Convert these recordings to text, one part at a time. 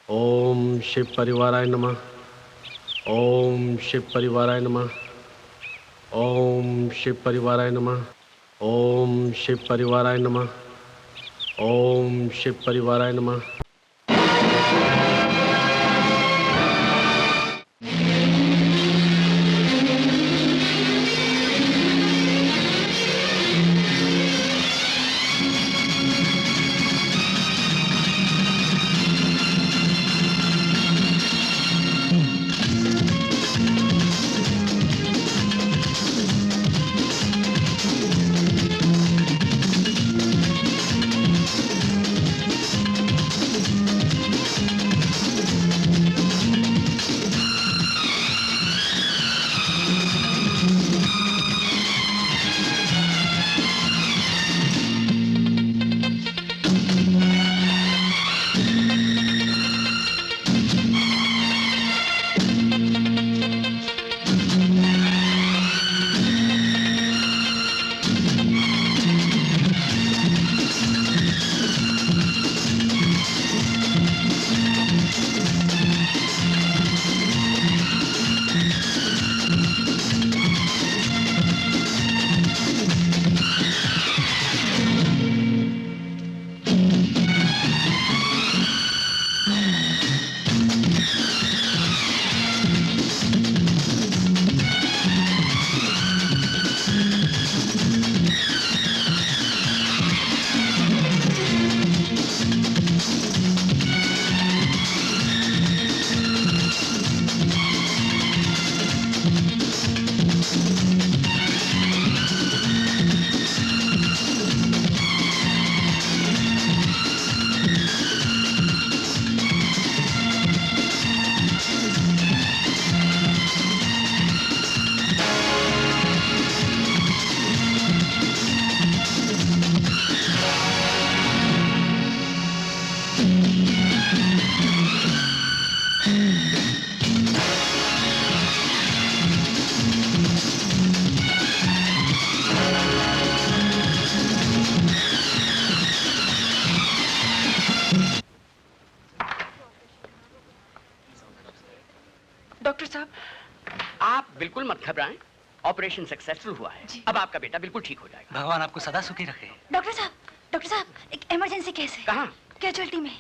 ओम शिव परिवाराय नमः। ओम शिव परिवाराय नमः। ओम शिव परिवाराय नमः। ओम शिव परिवाराय नमः। ओम शिव परिवाराय नमः। डॉक्टर साहब, आप बिल्कुल मत घबराएं। ऑपरेशन सक्सेसफुल हुआ है। अब आपका बेटा बिल्कुल ठीक हो जाएगा। भगवान आपको सदा सुखी रखे। डॉक्टर साहब, एक इमरजेंसी केस है। कहाँ? कैजुअल्टी में।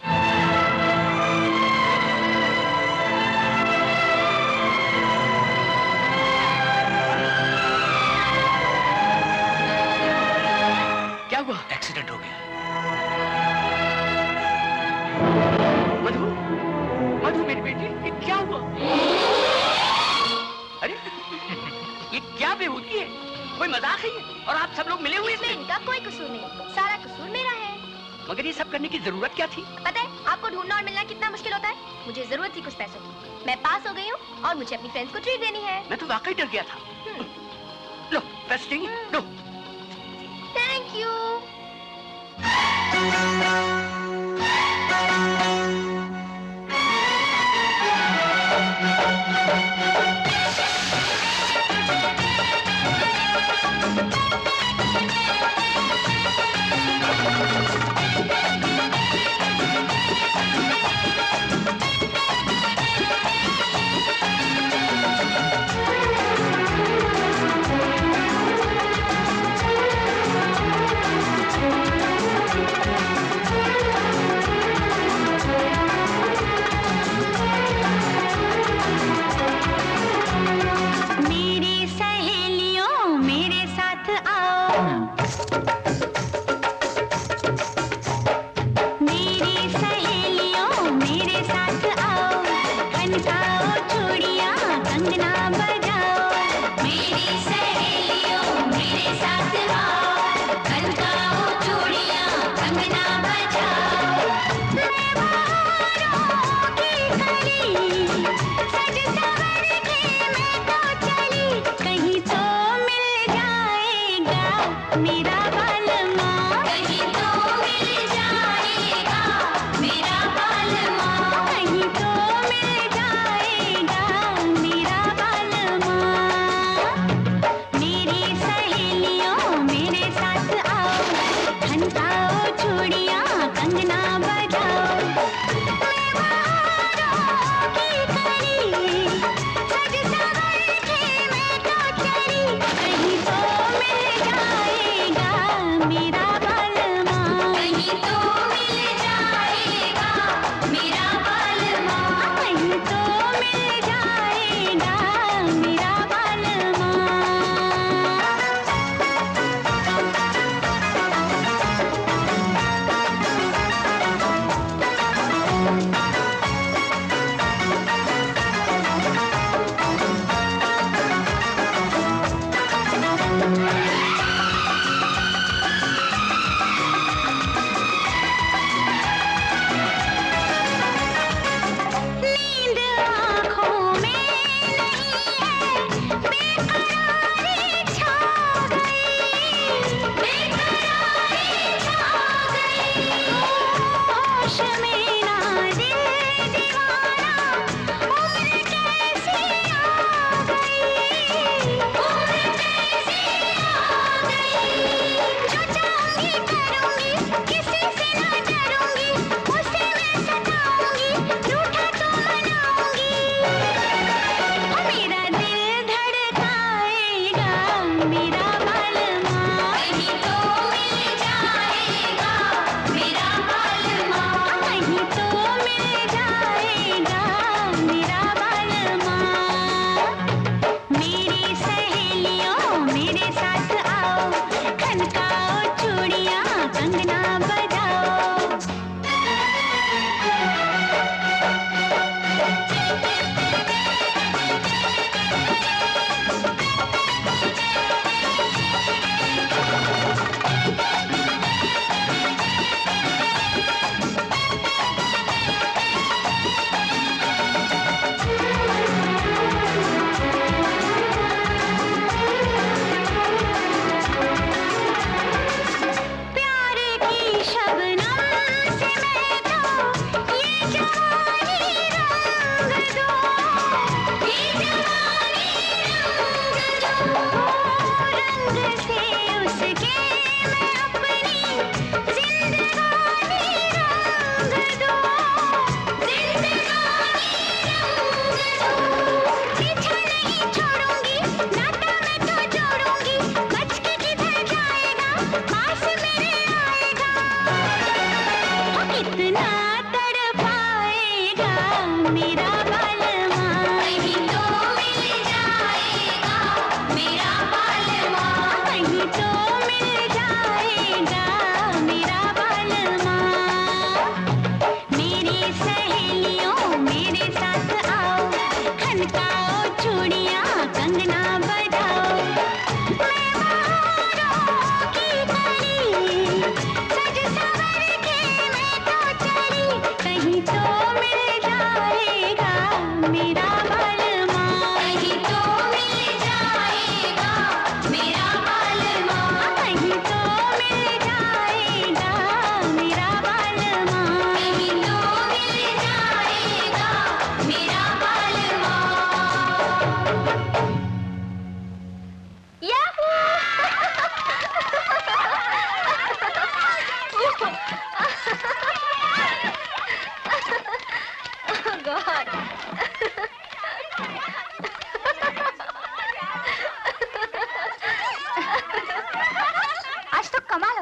क्या हुआ? एक्सीडेंट हो गया। मधु, मधु मेरी बेटी, ये क्या हुआ? अरे, ये क्या बेहूदगी है? कोई मजाक है ये? और आप सब लोग मिले हुए इसमें इनका कोई कसूर नहीं, सारा कसूर मेरा है। मगर ये सब करने की जरूरत क्या थी? पता है आपको ढूंढना और मिलना कितना मुश्किल होता है? मुझे जरूरत थी कुछ पैसों की। मैं पास हो गई हूँ और मुझे अपनी फ्रेंड्स को ट्रीट देनी है। मैं तो वाकई डर गया था। लो, पैसे चाहिए? लो। Thank you.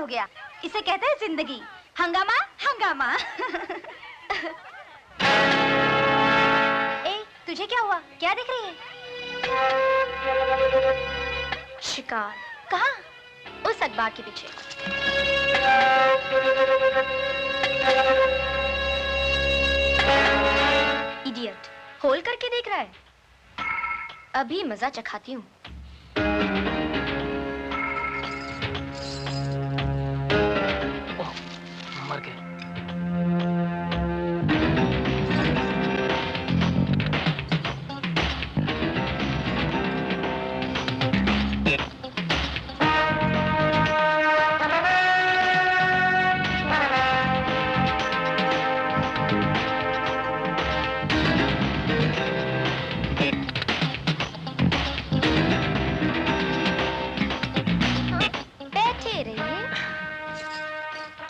हो गया? इसे कहते हैं जिंदगी। हंगामा हंगामा। ए, तुझे क्या हुआ? क्या देख रही है? शिकार। कहाँ? उस अखबार के पीछे। इडियट, होल करके देख रहा है। अभी मजा चखाती हूँ। मर गए।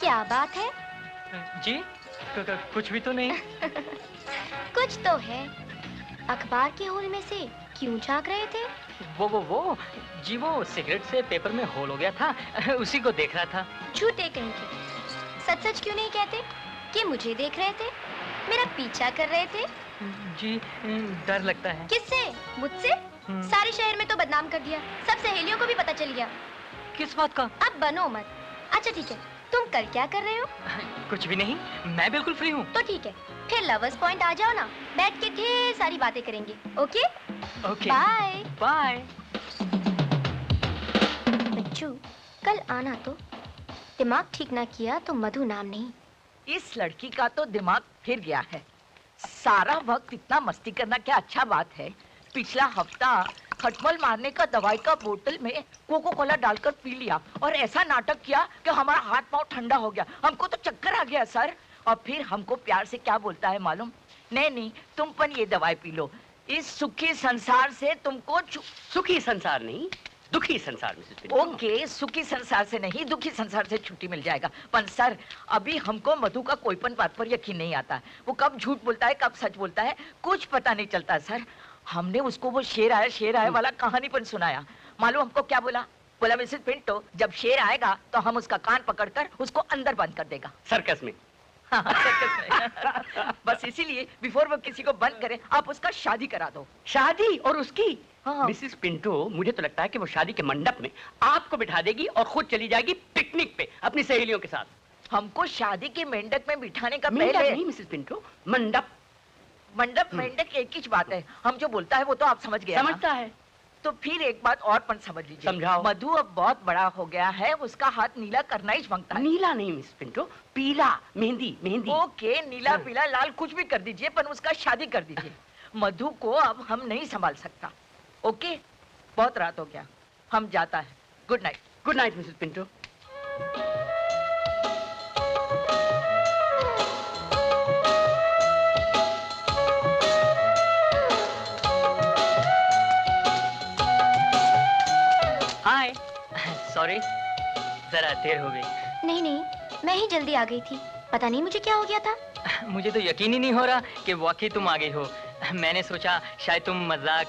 क्या बात है? जी कुछ भी तो नहीं। कुछ तो है। अखबार के होल में से क्यों झांक रहे थे? वो जी वो सिगरेट से पेपर में होल हो गया था, उसी को देख रहा था। झूठे कहीं के। सच सच क्यों नहीं कहते कि मुझे देख रहे थे, मेरा पीछा कर रहे थे? जी डर लगता है। किससे? मुझसे? सारे शहर में तो बदनाम कर दिया, सब सहेलियों को भी पता चल गया। किस बात का? अब बनो मत। अच्छा ठीक है, तुम कल क्या कर रहे हो? कुछ भी नहीं, मैं बिल्कुल फ्री हूँ। तो ठीक है, फिर लवर्स पॉइंट आ जाओ ना, बैठ के ढेर सारी बातें करेंगे। Okay okay bye bye. बच्चू, कल आना तो। दिमाग ठीक ना किया तो मधु नाम नहीं। इस लड़की का तो दिमाग फिर गया है। सारा वक्त इतना मस्ती करना क्या अच्छा बात है। पिछला हफ्ता खटमल मारने का दवाई का बोतल में कोको कोला डालकर पी लिया और ऐसा नाटक किया कि हमारा हाथ पांव ठंडा हो गया। हमको तो चक्कर आ गया सर। और फिर हमको प्यार से क्या बोलता है मालूम? नहीं तुम पन ये दवाई पी लो, इस सुखी संसार से तुमको सुखी संसार नहीं, दुखी संसार में। ओके, सुखी संसार से नहीं, दुखी संसार से छुट्टी मिल जाएगा। पर सर, अभी हमको मधु का कोईपन बात पर यकीन नहीं आता। वो कब झूठ बोलता है, कब सच बोलता है, कुछ पता नहीं चलता सर। हमने उसको वो शेर आया वाला कहानी पर सुनाया। मालूम हमको क्या बोला? बोला मिसेस पिंटो, जब शेर आएगा तो हम उसका कान पकड़कर उसको अंदर बंद कर देगा। सर्कस में। हाँ, सर्कस में। बस इसीलिए बिफोर वो किसी को बंद करे, आप उसका शादी करा दो। शादी? और उसकी? हाँ। मिसेस पिंटो, मुझे तो लगता है कि वो शादी के मंडप में आपको बिठा देगी और खुद चली जाएगी पिकनिक पे अपनी सहेलियों के साथ। हमको शादी के मेंढक में बिठाने का मेंढक पहले नहीं मिसेस पिंटो, मंडप। मंडप मेंढक एक ही बात है। हम जो बोलता है वो तो आप समझ गए। समझता है। तो फिर एक बात और पण समझ लीजिए। समझाओ। मधु अब बहुत बड़ा हो गया है, उसका हाथ नीला करना ही मांगता है। नीला नहीं मिस पिंटो, पीला। मेहंदी मेहंदी। ओके, नीला पीला लाल कुछ भी कर दीजिए, पर उसका शादी कर दीजिए। मधु को अब हम नहीं संभाल सकता। ओके, बहुत रात हो गया, हम जाता है। Good night. Good night Mrs Pinto. Hi, sorry, जरा देर हो गई। नहीं, मैं ही जल्दी आ गई थी। पता नहीं मुझे क्या हो गया था। मुझे तो यकीन ही नहीं हो रहा कि वाकई तुम आ गई हो। मैंने सोचा शायद तुम मजाक।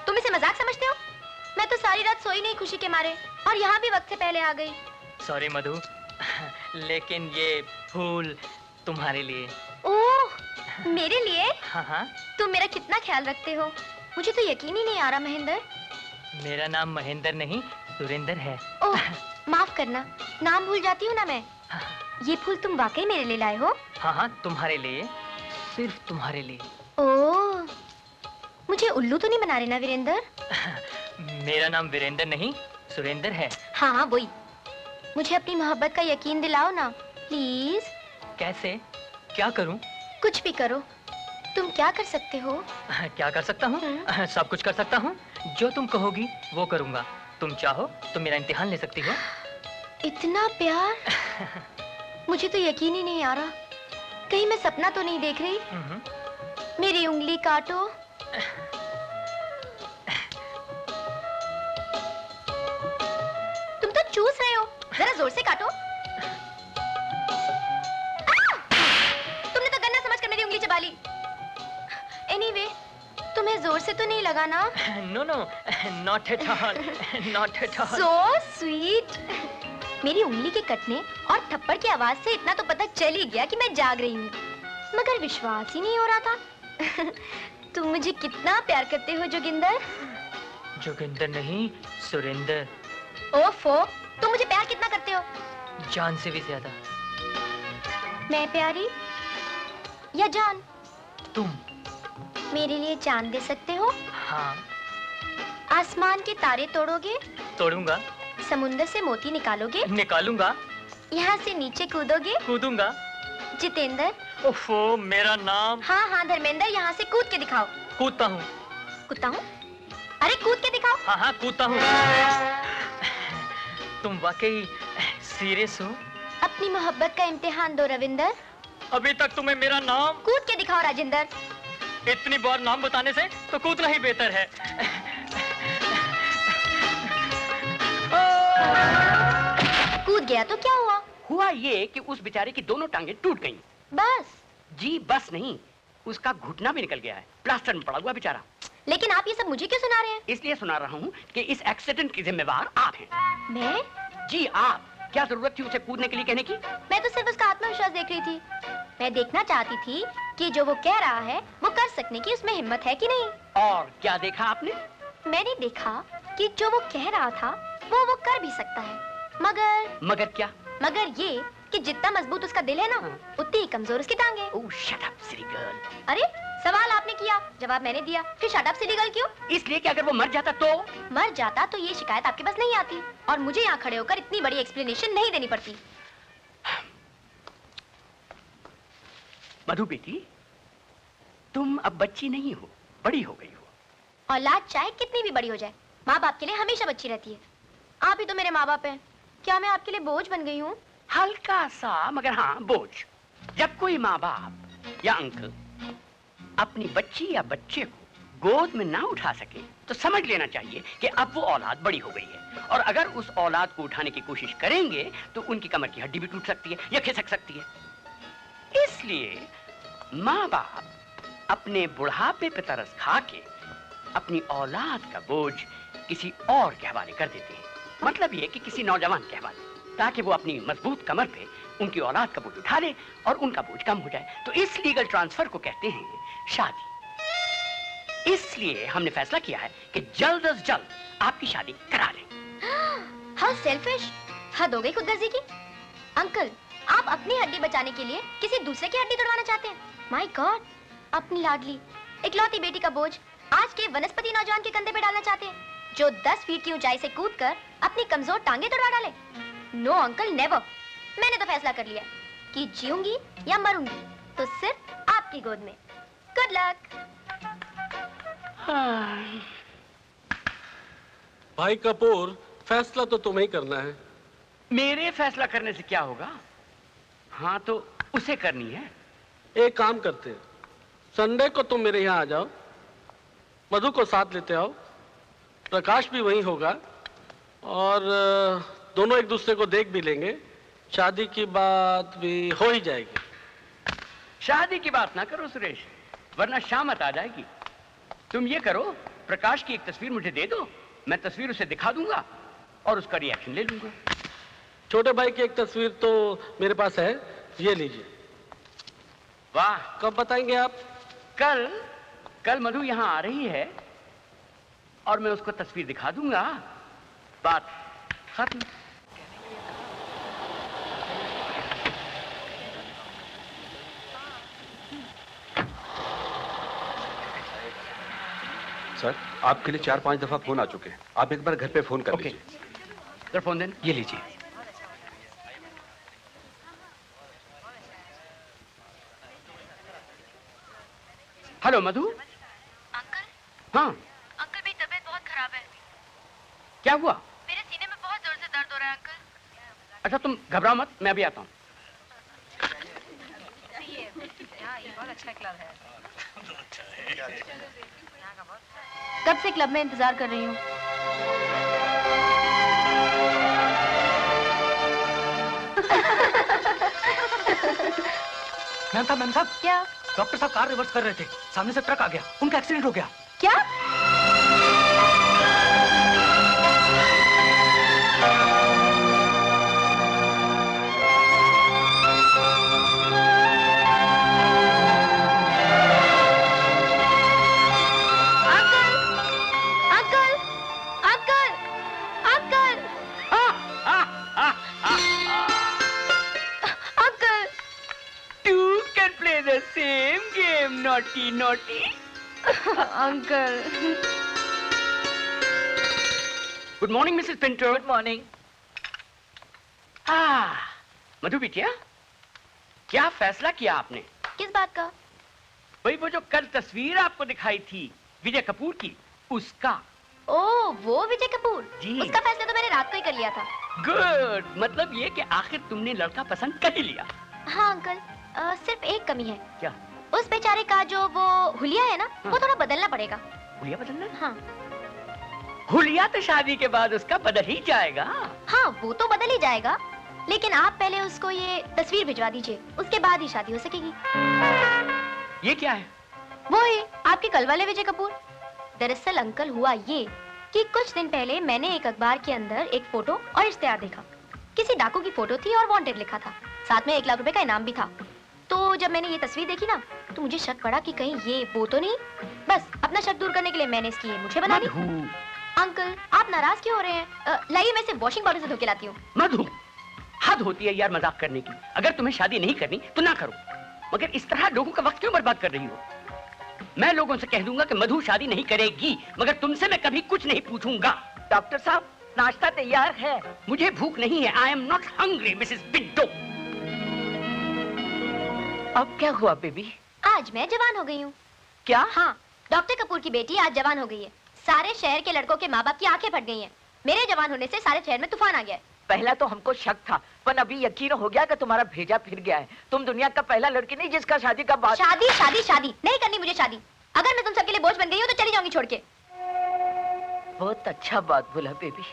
तुम इसे मजाक समझते हो? मैं तो सारी रात सोई नहीं खुशी के मारे, और यहाँ भी वक्त से पहले आ गई। सॉरी मधु, लेकिन ये फूल तुम्हारे लिए। ओह, मेरे लिए? हाँ। तुम मेरा कितना ख्याल रखते हो। मुझे तो यकीन ही नहीं आ रहा महेंद्र। मेरा नाम महेंद्र नहीं, सुरेंद्र है। ओह, माफ करना, नाम भूल जाती हूँ ना मैं। ये फूल तुम वाकई मेरे लिए लाए हो? हाँ, तुम्हारे लिए, सिर्फ तुम्हारे लिए। ओह, मुझे उल्लू तो नहीं बना रहे ना वीरेंद्र? मेरा नाम वीरेंद्र नहीं, सुरेंद्र है। हाँ, वही। मुझे अपनी मोहब्बत का यकीन दिलाओ ना, प्लीज। कैसे? क्या करूं? कुछ भी करो। तुम क्या कर सकते हो? क्या कर सकता हूँ? सब कुछ कर सकता हूँ। जो तुम कहोगी वो करूँगा। तुम चाहो तो मेरा इम्तिहान ले सकती हो। इतना प्यार? मुझे तो यकीन ही नहीं आ रहा। कहीं मैं सपना तो नहीं देख रही? मेरी उंगली काटो। तुम तो चूस रहे हो, जरा जोर से काटो। तुमने तो गन्ना समझकर मेरी उंगली चबा ली। एनीवे, तुम्हें जोर से तो नहीं लगा ना? No, not at all, not at all. So sweet. मेरी उंगली के कटने और थप्पड़ की आवाज से इतना तो पता चल ही गया कि मैं जाग रही हूँ, मगर विश्वास ही नहीं हो रहा था। तुम मुझे कितना प्यार करते हो जोगिंदर? जोगिंदर नहीं, सुरेंदर। ओफो, तुम मुझे प्यार कितना करते हो? जान से भी ज्यादा। मैं प्यारी या जान? तुम मेरे लिए जान दे सकते हो? हाँ। आसमान के तारे तोड़ोगे? तोड़ूंगा। समुंदर से मोती निकालोगे? निकालूंगा। यहाँ से नीचे कूदोगे? कूदूंगा। जितेंद्र। ओफो, मेरा नाम। हाँ हाँ धर्मेंद्र, यहाँ से कूद के दिखाओ। कूदता हूँ। कूदता हूँ? अरे कूद के दिखाओ। हाँ हाँ कूदता हूँ। तुम वाकई सीरियस हो? अपनी मोहब्बत का इम्तिहान दो रविंदर। अभी तक तुम्हें मेरा नाम। कूद के दिखाओ राजेंद्र। इतनी बार नाम बताने से तो कूदना ही बेहतर है। कूद गया तो क्या हुआ? हुआ ये कि उस बेचारे की दोनों टांगे टूट गईं। बस? जी बस नहीं, उसका घुटना भी निकल गया है, प्लास्टर में पड़ा हुआ बेचारा। लेकिन आप ये सब मुझे क्यों सुना रहे हैं? इसलिए सुना रहा हूँ कि इस एक्सीडेंट की जिम्मेवार आप हैं। मैं? जी आप। क्या जरूरत थी उसे कूदने के लिए कहने की? मैं तो सिर्फ उसका आत्मविश्वास देख रही थी। मैं देखना चाहती थी कि जो वो कह रहा है वो कर सकने की उसमें हिम्मत है कि नहीं। और क्या देखा आपने? मैंने देखा कि जो वो कह रहा था वो कर भी सकता है, मगर क्या? मगर ये कि जितना मजबूत उसका दिल है ना, उतनी ही कमजोर उसकी टांगे। ओह शट अप सिली गर्ल। अरे सवाल आपने किया, जवाब मैंने दिया, फिर शट अप सिली गर्ल क्यों? इसलिए कि अगर वो मर जाता तो? मर जाता तो ये शिकायत आपके पास नहीं आती और मुझे यहाँ खड़े होकर इतनी बड़ी एक्सप्लेनेशन नहीं देनी पड़ती। मधु बेटी, तुम अब बच्ची नहीं हो, बड़ी हो गई हो। औलाद चाहे कितनी भी बड़ी हो जाए, माँ बाप के लिए हमेशा बच्ची रहती है। आप ही तो मेरे माँ बाप हैं। क्या मैं आपके लिए बोझ बन गई हूँ? हल्का सा, मगर हाँ बोझ। जब कोई माँ बाप या अंकल अपनी बच्ची या बच्चे को गोद में ना उठा सके तो समझ लेना चाहिए कि अब वो औलाद बड़ी हो गई है, और अगर उस औलाद को उठाने की कोशिश करेंगे तो उनकी कमर की हड्डी भी टूट सकती है या खिसक सकती है। इसलिए माँ बाप अपने बुढ़ापे पे तरस खा के अपनी औलाद का बोझ किसी और के हवाले कर देते हैं। मतलब ये कि किसी नौजवान के हवाले, ताकि वो अपनी मजबूत कमर पे उनकी औलाद का बोझ उठा ले और उनका बोझ कम हो जाए। तो इस लीगल ट्रांसफर को कहते हैं शादी। इसलिए हमने फैसला किया है कि जल्द अज जल्द आपकी शादी करा लें। How selfish! हद हो गई खुदगर्जी की। अंकल, आप अपनी हड्डी बचाने के लिए किसी दूसरे की हड्डी तोड़वाना चाहते हैं? My God! अपनी लाडली इकलौती बेटी का बोझ आज के वनस्पति नौजवान के कंधे पे डालना चाहते हैं, जो 10 फीट की ऊंचाई से कूदकर अपनी कमजोर टांगे तोड़वा डाले। No uncle, never. मैंने तो फैसला कर लिया कि जीऊंगी या मरूंगी तो सिर्फ आपकी गोद में। Good luck. भाई कपूर, फैसला तो तुम्हें ही करना है। मेरे फैसला करने से क्या होगा? हाँ तो उसे करनी है। एक काम करते हैं, संडे को तुम मेरे यहाँ आ जाओ, मधु को साथ लेते आओ, प्रकाश भी वहीं होगा और दोनों एक दूसरे को देख भी लेंगे। शादी की बात भी हो ही जाएगी। शादी की बात ना करो सुरेश, वरना शामत आ जाएगी। तुम ये करो, प्रकाश की एक तस्वीर मुझे दे दो, मैं तस्वीर उसे दिखा दूंगा और उसका रिएक्शन ले लूंगा। छोटे भाई की एक तस्वीर तो मेरे पास है, ये लीजिए। वाह! कब बताएंगे आप? कल मधु यहाँ आ रही है और मैं उसको तस्वीर दिखा दूंगा, बात खत्म। सर, आपके लिए 4-5 दफा फोन आ चुके हैं। आप एक बार घर पे फोन कर लीजिए। Sir phone then. ये लीजिए। हेलो मधु। अंकल? हाँ अंकल, मेरी तबीयत बहुत खराब है। क्या हुआ? मेरे सीने में बहुत जोर से दर्द हो रहा है अंकल। अच्छा तुम घबराओ मत, मैं अभी आता हूँ। बहुत अच्छा क्लब है। कब से क्लब में इंतजार कर रही हूँ। मैम साहब, क्या? डॉक्टर साहब कार रिवर्स कर रहे थे, सामने से ट्रक आ गया, उनका एक्सीडेंट हो गया। क्या? Naughty naughty. Uncle. Good morning Mrs Pinto. Good morning. Madhu बिटिया, क्या फैसला किया आपने? किस बात का? वही वो जो कल तस्वीर आपको दिखाई थी विजय कपूर की, उसका। ओह, वो विजय कपूर। जी। उसका फैसला तो मैंने रात को ही कर लिया था। गुड, मतलब ये कि आखिर तुमने लड़का पसंद कर ही लिया। हाँ अंकल, सिर्फ एक कमी है। क्या? उस बेचारे का जो वो हुलिया है ना, वो थोड़ा बदलना पड़ेगा। हुलिया बदलना? हाँ। हुलिया तो शादी के बाद उसका बदल ही जाएगा। हाँ, वो तो बदल ही जाएगा, लेकिन आप पहले उसको ये तस्वीर भिजवा दीजिए, उसके बाद ही शादी हो सकेगी। ये क्या है? वो है आपके कल वाले विजय कपूर। दरअसल अंकल हुआ ये कि कुछ दिन पहले मैंने एक अखबार के अंदर एक फोटो और इश्तेहार देखा। किसी डाकू की फोटो थी और वांटेड लिखा था, साथ में 1 लाख रुपए का इनाम भी था। तो जब मैंने ये तस्वीर देखी ना, तो मुझे शक पड़ा कि कहीं ये वो तो नहीं। बस अपना शक दूर करने के लिए मैंने इसकी ये मुझे बना ली। अंकल, आप नाराज क्यों हो रहे हैं? लाइए मैं इसे वॉशिंग पाउडर से धो के लाती हूँ। मधु, हद होती है यार मजाक करने की। अगर तुम्हें शादी नहीं करनी तो ना करो, मगर इस तरह लोगों का वक्त क्यों बर्बाद कर रही हो? मैं लोगों से कह दूंगा कि मधु शादी नहीं करेगी, मगर तुमसे मैं कभी कुछ नहीं पूछूंगा। डॉक्टर साहब, नाश्ता तैयार है। मुझे भूख नहीं है। I am not hungry Mrs Pinto. अब क्या हुआ बेबी? आज मैं जवान हो गई हूँ। क्या? हाँ, डॉक्टर कपूर की बेटी आज जवान हो गई है। सारे शहर के लड़कों के माँ बाप की आंखें फट गई हैं। मेरे जवान होने से सारे शहर में तूफान आ गया है। पहला तो हमको शक था, पर अभी यकीन हो गया कि तुम्हारा भेजा फिर गया है। तुम दुनिया का पहला लड़की नहीं जिसका शादी का बात। शादी शादी शादी नहीं करनी मुझे शादी। अगर मैं तुम सबके लिए बोझ बन गई हूँ तो चली जाऊंगी छोड़ के। बहुत अच्छा बात बोला बेबी,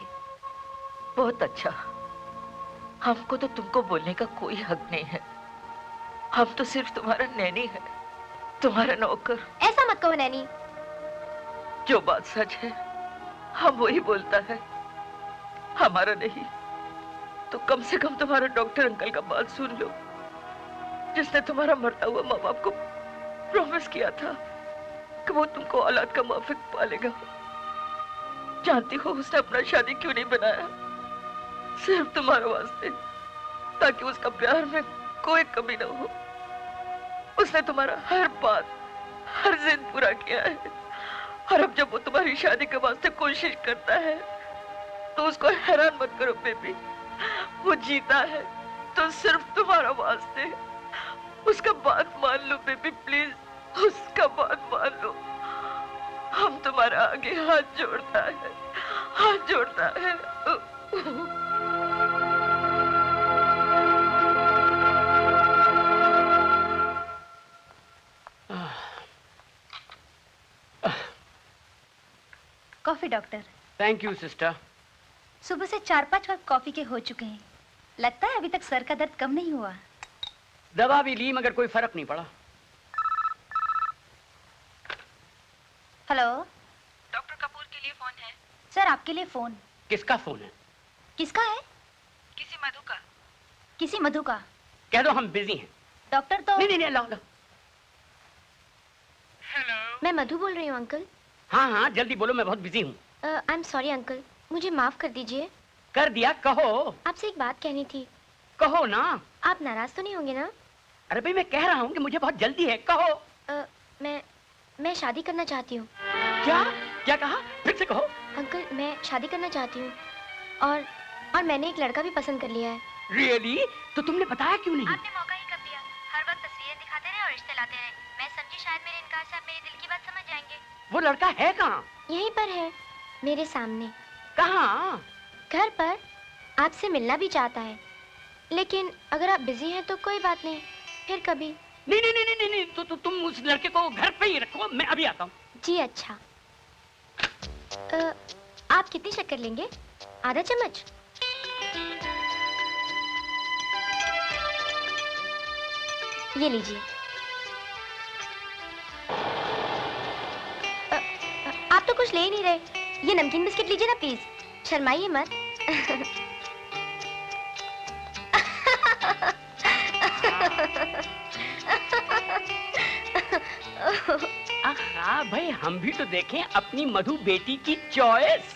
बहुत अच्छा। हमको तो तुमको बोलने का कोई हक नहीं है। हम तो सिर्फ तुम्हारा नैनी है, तुम्हारा नौकर। ऐसा मत कहो नैनी। जो बात सच है हम वही बोलता है, हमारा नहीं। तो कम से कम तुम्हारा डॉक्टर अंकल का बात सुन लो, जिसने तुम्हारा मरता हुआ माँ बाप को प्रॉमिस किया था कि वो तुमको औलाद का माफिक पालेगा। जानती हो उसने अपना शादी क्यों नहीं बनाया? सिर्फ तुम्हारे वास्ते, ताकि उसका प्यार में कोई कमी न हो। उसने तुम्हारा हर बात, हर जिद पूरा किया है, और अब जब वो तुम्हारी शादी के वास्ते कोशिश करता है तो उसको हैरान मत करो बेबी। वो जीता है तो सिर्फ तुम्हारा वास्ते। उसका बात मान लो बेबी, प्लीज उसका बात मान लो। हम तुम्हारा आगे हाथ जोड़ता है, हाथ जोड़ता है। Coffee doctor. Thank you sister. सुबह से 4-5 कप कॉफी के हो चुके हैं। लगता है अभी तक सर का दर्द कम नहीं हुआ। दवा भी ली मगर कोई फर्क नहीं पड़ा। हेलो, डॉक्टर कपूर के लिए फोन है। सर आपके लिए फोन। किसका फोन है? किसका है? किसी मधु का। किसी मधु का। कह दो हम बिजी हैं। डॉक्टर तो नहीं नहीं नहीं, लाओ। मैं मधु बोल रही हूँ अंकल। हाँ हाँ जल्दी बोलो, मैं बहुत बिजी हूँ। आई एम सॉरी अंकल, मुझे माफ कर दीजिए। कर दिया, कहो। आपसे एक बात कहनी थी। कहो ना। आप नाराज तो नहीं होंगे ना? अरे भाई मैं कह रहा हूँ कि मुझे बहुत जल्दी है, कहो। मैं शादी करना चाहती हूँ। क्या क्या कहा? फिर से कहो। अंकल, मैं शादी करना चाहती हूँ, और मैंने एक लड़का भी पसंद कर लिया है। रियली? तो तुमने बताया क्यों नहीं? आपने मौका ही कब दिया? हर वक्त तस्वीरें दिखाते रहे और रिश्ते लाते रहे। मैं समझी शायद मेरे इनकार से आप मेरे दिल की बात समझ जाएंगे। वो लड़का है कहाँ? यहीं पर है, मेरे सामने। कहाँ? घर पर। आपसे मिलना भी चाहता है, लेकिन अगर आप बिजी हैं तो कोई बात नहीं, फिर कभी। नहीं नहीं नहीं नहीं, नहीं। तो तुम उस लड़के को घर पे ही रखो, मैं अभी आता हूँ। जी अच्छा। आप कितनी शक्कर लेंगे? आधा चम्मच? ये लीजिए। आप तो कुछ ले ही नहीं रहे। ये नमकीन बिस्किट लीजिए ना प्लीज, शर्माइए मत। आहा भाई, हम भी तो देखें अपनी मधु बेटी की चॉइस।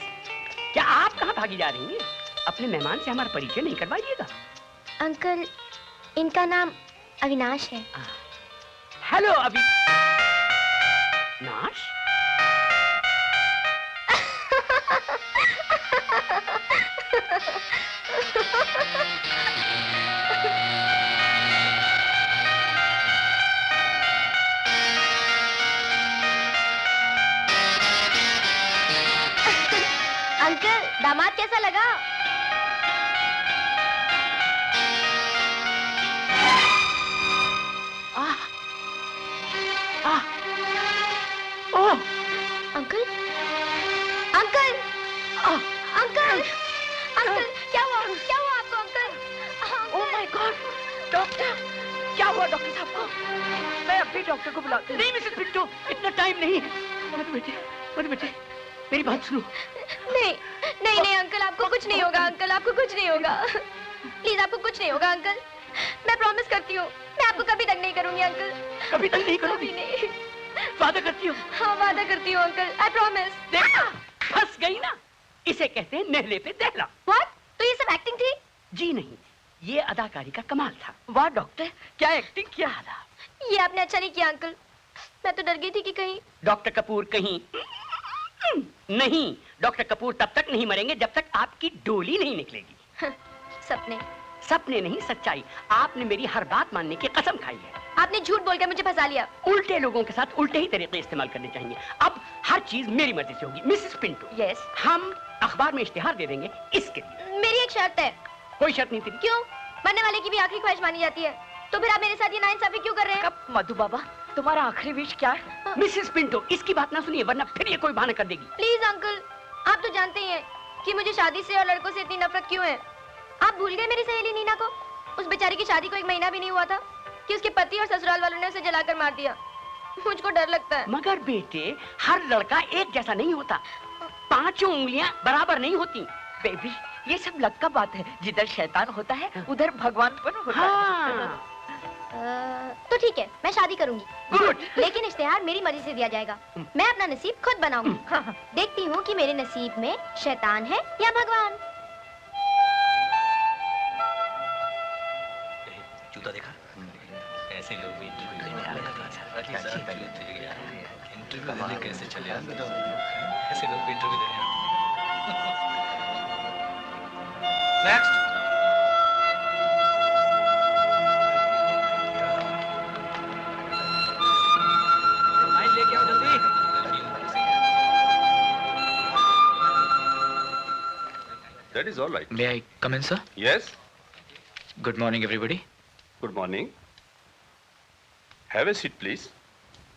क्या आप कहाँ भागी जा रही हैं? अपने मेहमान से हमारा परिचय नहीं करवाइएगा। अंकल, इनका नाम अविनाश है। हेलो अभी। नाश? अंकल, दामाद कैसा लगा? ओह! अंकल, अंकल, अंकल, अंकल, क्या हुआ? क्या हुआ आपको, uncle? Oh my God, doctor, क्या हुआ डॉक्टर साहब को? मैं अभी डॉक्टर को बुलाती हूँ। नहीं मिसेस पिंटो, इतना टाइम नहीं। मत बेटे, मेरी बात सुनो। नहीं, नहीं, नहीं अंकल, आपको कुछ नहीं होगा अंकल, आपको कुछ नहीं होगा। प्लीज, आपको कुछ नहीं होगा अंकल। मैं प्रॉमिस करती हूँ, मैं आपको कभी तक नहीं करूंगी अंकल। कभी तक नहीं करोगी? कभी नहीं। वादा करती हो? हाँ, वादा करती हूँ अंकल, आई प्रॉमिस। देखा, फंस गई ना। इसे कहते हैं नेहले पे दहला। व्हाट? तो ये सब एक्टिंग थी? जी नहीं, ये अदाकारी का कमाल था। वाह डॉक्टर, क्या एक्टिंग किया। ये आपने अच्छा नहीं किया अंकल। मैं तो डर गई थी कि कहीं। डॉक्टर कपूर कहीं नहीं। डॉक्टर कपूर तब तक नहीं मरेंगे जब तक आपकी डोली नहीं निकलेगी। सपने। सपने नहीं, सच्चाई। आपने मेरी हर बात मानने की कसम खाई है। आपने झूठ बोलकर मुझे फंसा लिया। उल्टे लोगों के साथ उल्टे ही तरीके इस्तेमाल करने चाहिए। अब हर चीज मेरी मर्जी से होगी। मिसेस पिंटो, यस, हम अखबार में इश्तिहार दे देंगे इसके लिए। मेरी एक शर्त है। कोई शर्त नहीं तेरी। क्यों? मरने वाले की भी आखिरी ख्वाहिश मानी जाती है। तो फिर आप मेरे साथ ये नाइंसाफी क्यों कर रहे हैं? कब मधु बाबा, तुम्हारा आखिरी विश क्या है? मिसेस पिंटो, इसकी बात ना सुनिए वरना फिर ये कोई बहाना कर देगी। प्लीज अंकल, आप तो जानते ही हैं कि मुझे शादी से और लड़कों से इतनी नफरत क्यों है। आप भूल गए मेरी सहेली नीना को? उस बेचारी की शादी को 1 महीना भी नहीं हुआ था कि उसके पति और ससुराल वालों ने उसे जलाकर मार दिया। मुझको डर लगता है। मगर बेटे, हर लड़का एक जैसा नहीं होता। 5 उंगलियां बराबर नहीं होती। बेबी, ये सब लक का बात है। जिधर शैतान होता है उधर भगवानपन होता है। हाँ। तो ठीक है, मैं शादी करूंगी। गुड। लेकिन इश्तिहार मेरी मर्जी से दिया जाएगा। मैं अपना नसीब खुद बनाऊंगी। देखती हूँ कि मेरे नसीब में शैतान है या भगवान। जूता देखा? ऐसे लोग भी इंटरव्यू देने आ रहे हैं। इंटरव्यू देने कैसे चले आते हैं? ऐसे लोग भी इंटरव्यू देने आते हैं। नेक्स्ट। फाइल लेके आओ जल्दी। That is all right. May I come in, sir? Yes. Good morning, everybody. Good morning. Have a seat, please.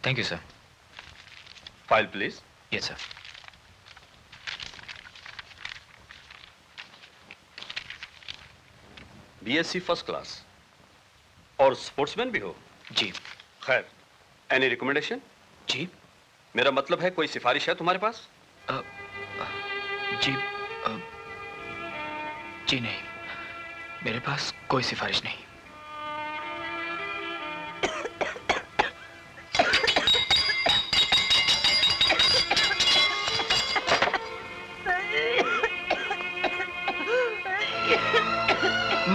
Thank you, sir. File, please. Yes, sir. BSc first class और sportsman भी हो? जी। खैर, any recommendation? जी। मेरा मतलब है कोई सिफारिश है तुम्हारे पास? जी। जी नहीं, मेरे पास कोई सिफारिश नहीं।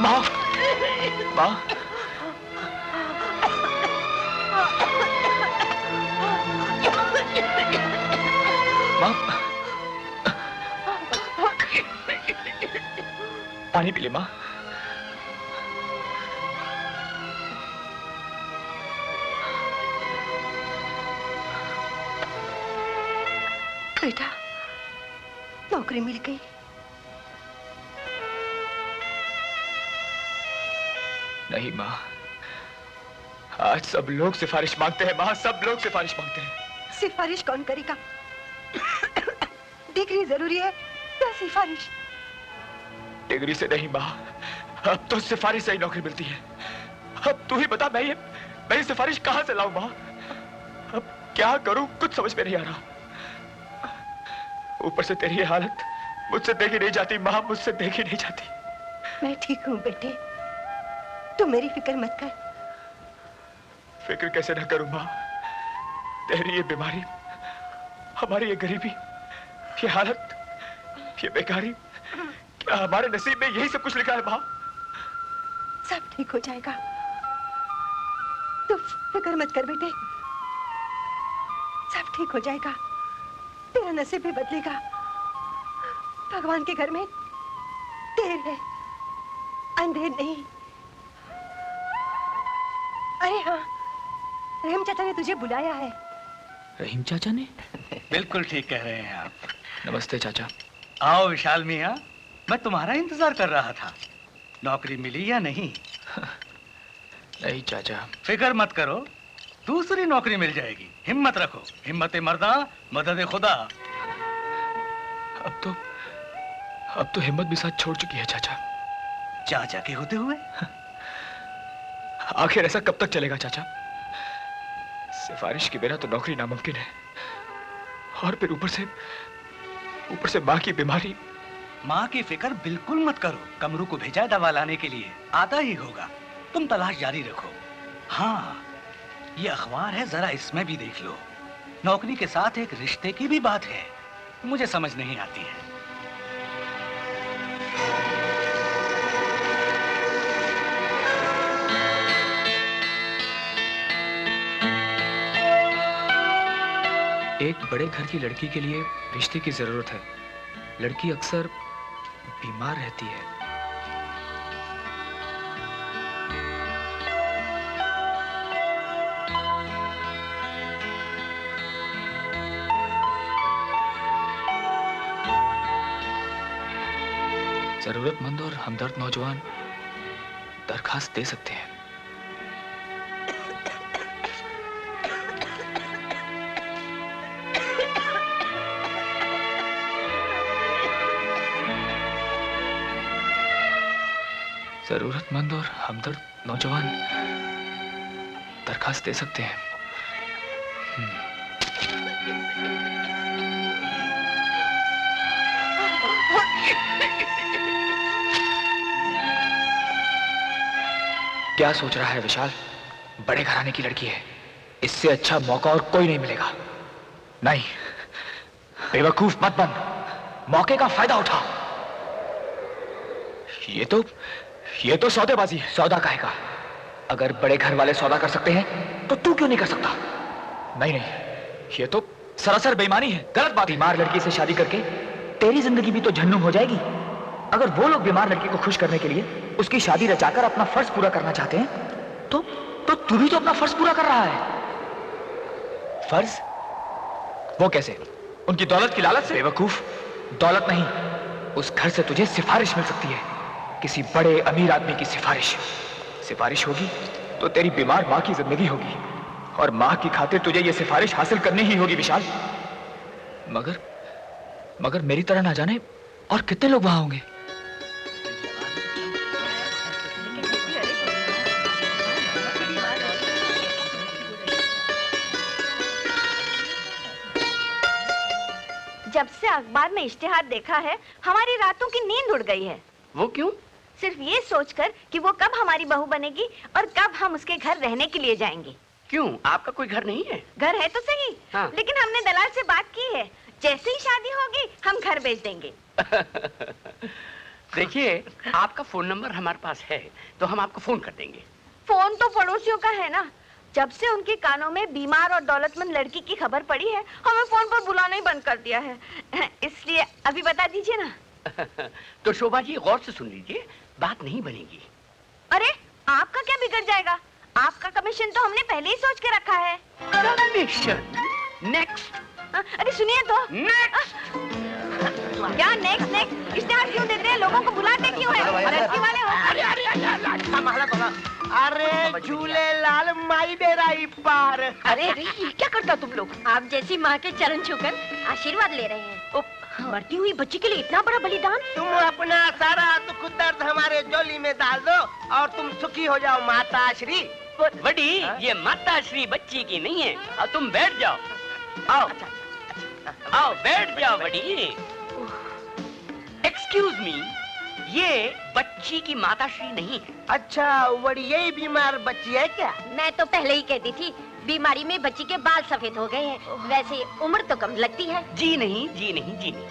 माँ, माँ, माँ, पानी पी ले माँ। बेटा, नौकरी मिल गई। नहीं माँ, आज सब लोग सिफारिश मांगते हैं माँ, सब लोग सिफारिश मांगते हैं। सिफारिश कौन करेगा? डिग्री जरूरी है या सिफारिश? डिग्री से नहीं माँ, अब तो सिफारिश से ही नौकरी मिलती है। अब तू ही बता, मैं ये सिफारिश कहाँ से लाऊं माँ? अब क्या करूं, कुछ समझ में नहीं आ रहा। ऊपर से तेरी ये हालत मुझसे देखी नहीं जाती माँ, मुझसे देखी नहीं जाती। मैं ठीक हूँ बेटे, तू मेरी फिक्र मत कर। फिक्र कैसे न करूं माँ? तेरी ये बीमारी, हमारी ये गरीबी, ये हालत, ये बेकारी, क्या हमारे नसीब में यही सब कुछ लिखा है माँ? सब ठीक हो जाएगा, तू फिक्र मत कर बेटे, सब ठीक ठीक हो जाएगा, तेरा नसीब भी बदलेगा। भगवान के घर में देर है, अंधेर नहीं। अरे हाँ, रहीम चाचा ने तुझे बुलाया है। रहीम चाचा ने? बिल्कुल ठीक कह रहे हैं आप। नमस्ते चाचा। आओ विशाल मियाँ, मैं तुम्हारा इंतजार कर रहा था। नौकरी मिली या नहीं? नहीं चाचा। फिक्र मत करो, दूसरी नौकरी मिल जाएगी। हिम्मत रखो, हिम्मत मर्दा मदद खुदा। अब तो हिम्मत भी साथ छोड़ चुकी है चाचा। चाचा के होते हुए? आखिर ऐसा कब तक चलेगा चाचा? सिफारिश के बिना तो नौकरी नामुमकिन है, और फिर ऊपर से माँ की बीमारी। माँ की फिक्र बिल्कुल मत करो। कमरू को भेजा है दवा लाने के लिए, आता ही होगा। तुम तलाश जारी रखो। हाँ, ये अखबार है, जरा इसमें भी देख लो। नौकरी के साथ एक रिश्ते की भी बात है, मुझे समझ नहीं आती है। एक बड़े घर की लड़की के लिए रिश्ते की जरूरत है। लड़की अक्सर बीमार रहती है। जरूरतमंद और हमदर्द नौजवान दरखास्त दे सकते हैं। जरूरतमंद और हमदर्द नौजवान दरखास्त दे सकते हैं। क्या सोच रहा है विशाल? बड़े घराने की लड़की है, इससे अच्छा मौका और कोई नहीं मिलेगा। नहीं, बेवकूफ मत बन, मौके का फायदा उठा। ये तो सौदेबाजी है। सौदा काहे का? अगर बड़े घर वाले सौदा कर सकते हैं तो तू क्यों नहीं कर सकता? नहीं, ये तो सरासर बेईमानी है, गलत बात। बीमार लड़की से शादी करके तेरी जिंदगी भी तो झन्नू हो जाएगी। अगर वो लोग बीमार लड़की को खुश करने के लिए उसकी शादी रचाकर अपना फर्ज पूरा करना चाहते हैं तो तू भी तो अपना फर्ज पूरा कर रहा है। फर्ज? वो कैसे? उनकी दौलत की लालच से? बेवकूफ, दौलत नहीं, उस घर से तुझे सिफारिश मिल सकती है, किसी बड़े अमीर आदमी की सिफारिश होगी तो तेरी बीमार माँ की जिंदगी होगी, और माँ की खातिर तुझे ये सिफारिश हासिल करनी ही होगी विशाल। मगर मेरी तरह ना जाने और कितने लोग वहां होंगे। जब से अखबार में इश्तिहार देखा है, हमारी रातों की नींद उड़ गई है। वो क्यों? सिर्फ ये सोचकर कि वो कब हमारी बहू बनेगी और कब हम उसके घर रहने के लिए जाएंगे। क्यों, आपका कोई घर नहीं है? घर है तो सही, हाँ। लेकिन हमने दलाल से बात की है, जैसे ही शादी होगी हम घर बेच देंगे। देखिए, आपका फोन नंबर हमारे पास है तो हम आपको फोन कर देंगे। फोन तो पड़ोसियों का है ना। जब से उनके कानों में बीमार और दौलतमंद लड़की की खबर पड़ी है, हमें फोन पर बुलाना ही बंद कर दिया है। इसलिए अभी बता दीजिए ना। तो शोभा जी, गौर से सुन लीजिए, बात नहीं बनेगी। अरे, आपका क्या बिगड़ जाएगा? आपका कमीशन तो हमने पहले ही सोच के रखा है। कमीशन? नेक्स्ट। अरे सुनिए तो। नेक्स्ट। क्या नेक्स्ट? इश्तिहार क्यों देते हैं? लोगों को बुलाते क्यों हैं? लड़की वाले हो। अरे झूले लाल माई बेराई पार। अरे ये क्या करता तुम लोग? आप जैसी माँ के चरण छूकर आशीर्वाद ले रहे हैं। मरती हुई बच्ची के लिए इतना बड़ा बलिदान? तुम अपना सारा दुख दर्द हमारे झोली में डाल दो और तुम सुखी हो जाओ माता श्री। बड़ी, ये माता श्री बच्ची की नहीं है। और तुम बैठ जाओ। आओ आओ बैठ जाओ बड़ी। एक्सक्यूज मी, ये बच्ची की माता श्री नहीं है। अच्छा, बड़ी यही बीमार बच्ची है क्या? मैं तो पहले ही कहती थी, बीमारी में बच्ची के बाल सफेद हो गए हैं। वैसे उम्र तो कम लगती है। जी नहीं, जी नहीं, जी नहीं,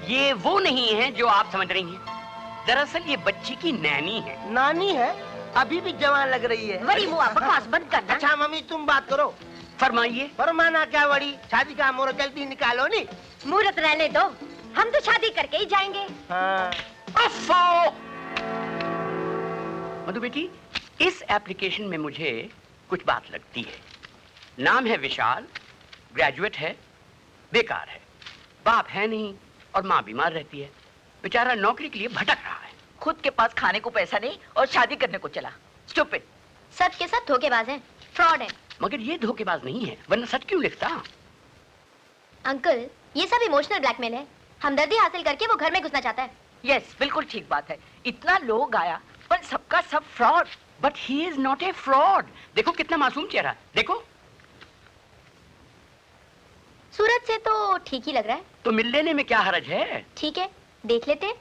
ये वो नहीं है जो आप समझ रही हैं। दरअसल ये बच्ची की नैनी है। नानी है? अभी भी जवान लग रही है। बड़ी मुआ बकवास बंद करना। अच्छा मम्मी, तुम बात करो। फरमाइए। फरमाना क्या बड़ी, शादी का मुहूर्त जल्दी निकालो नी। मुहूर्त रहने दो, हम तो शादी करके ही जाएंगे। हाँ। मधु बेटी, इस एप्लीकेशन में मुझे कुछ बात लगती है। नाम है विशाल, ग्रेजुएट है, बेकार है, बाप है नहीं और माँ बीमार रहती है। बेचारा नौकरी के लिए भटक रहा है। खुद के पास खाने को पैसा नहीं और शादी करने को चला। स्टूपिड। सब के सब धोखेबाज हैं, फ्रॉड हैं। मगर ये धोखेबाज नहीं है, वरना सच क्यों लिखता? अंकल, ये सब इमोशनल ब्लैकमेल है। हमदर्दी हासिल करके वो घर में घुसना चाहता है। यस, बिल्कुल ठीक बात है। इतना लोग आया पर सबका सब fraud. But he is not a fraud. देखो कितना मासूम चेहरा, देखो। सूरत से तो ठीक ही लग रहा है। तो मिल लेने में क्या हरज है? ठीक है, देख लेते हैं।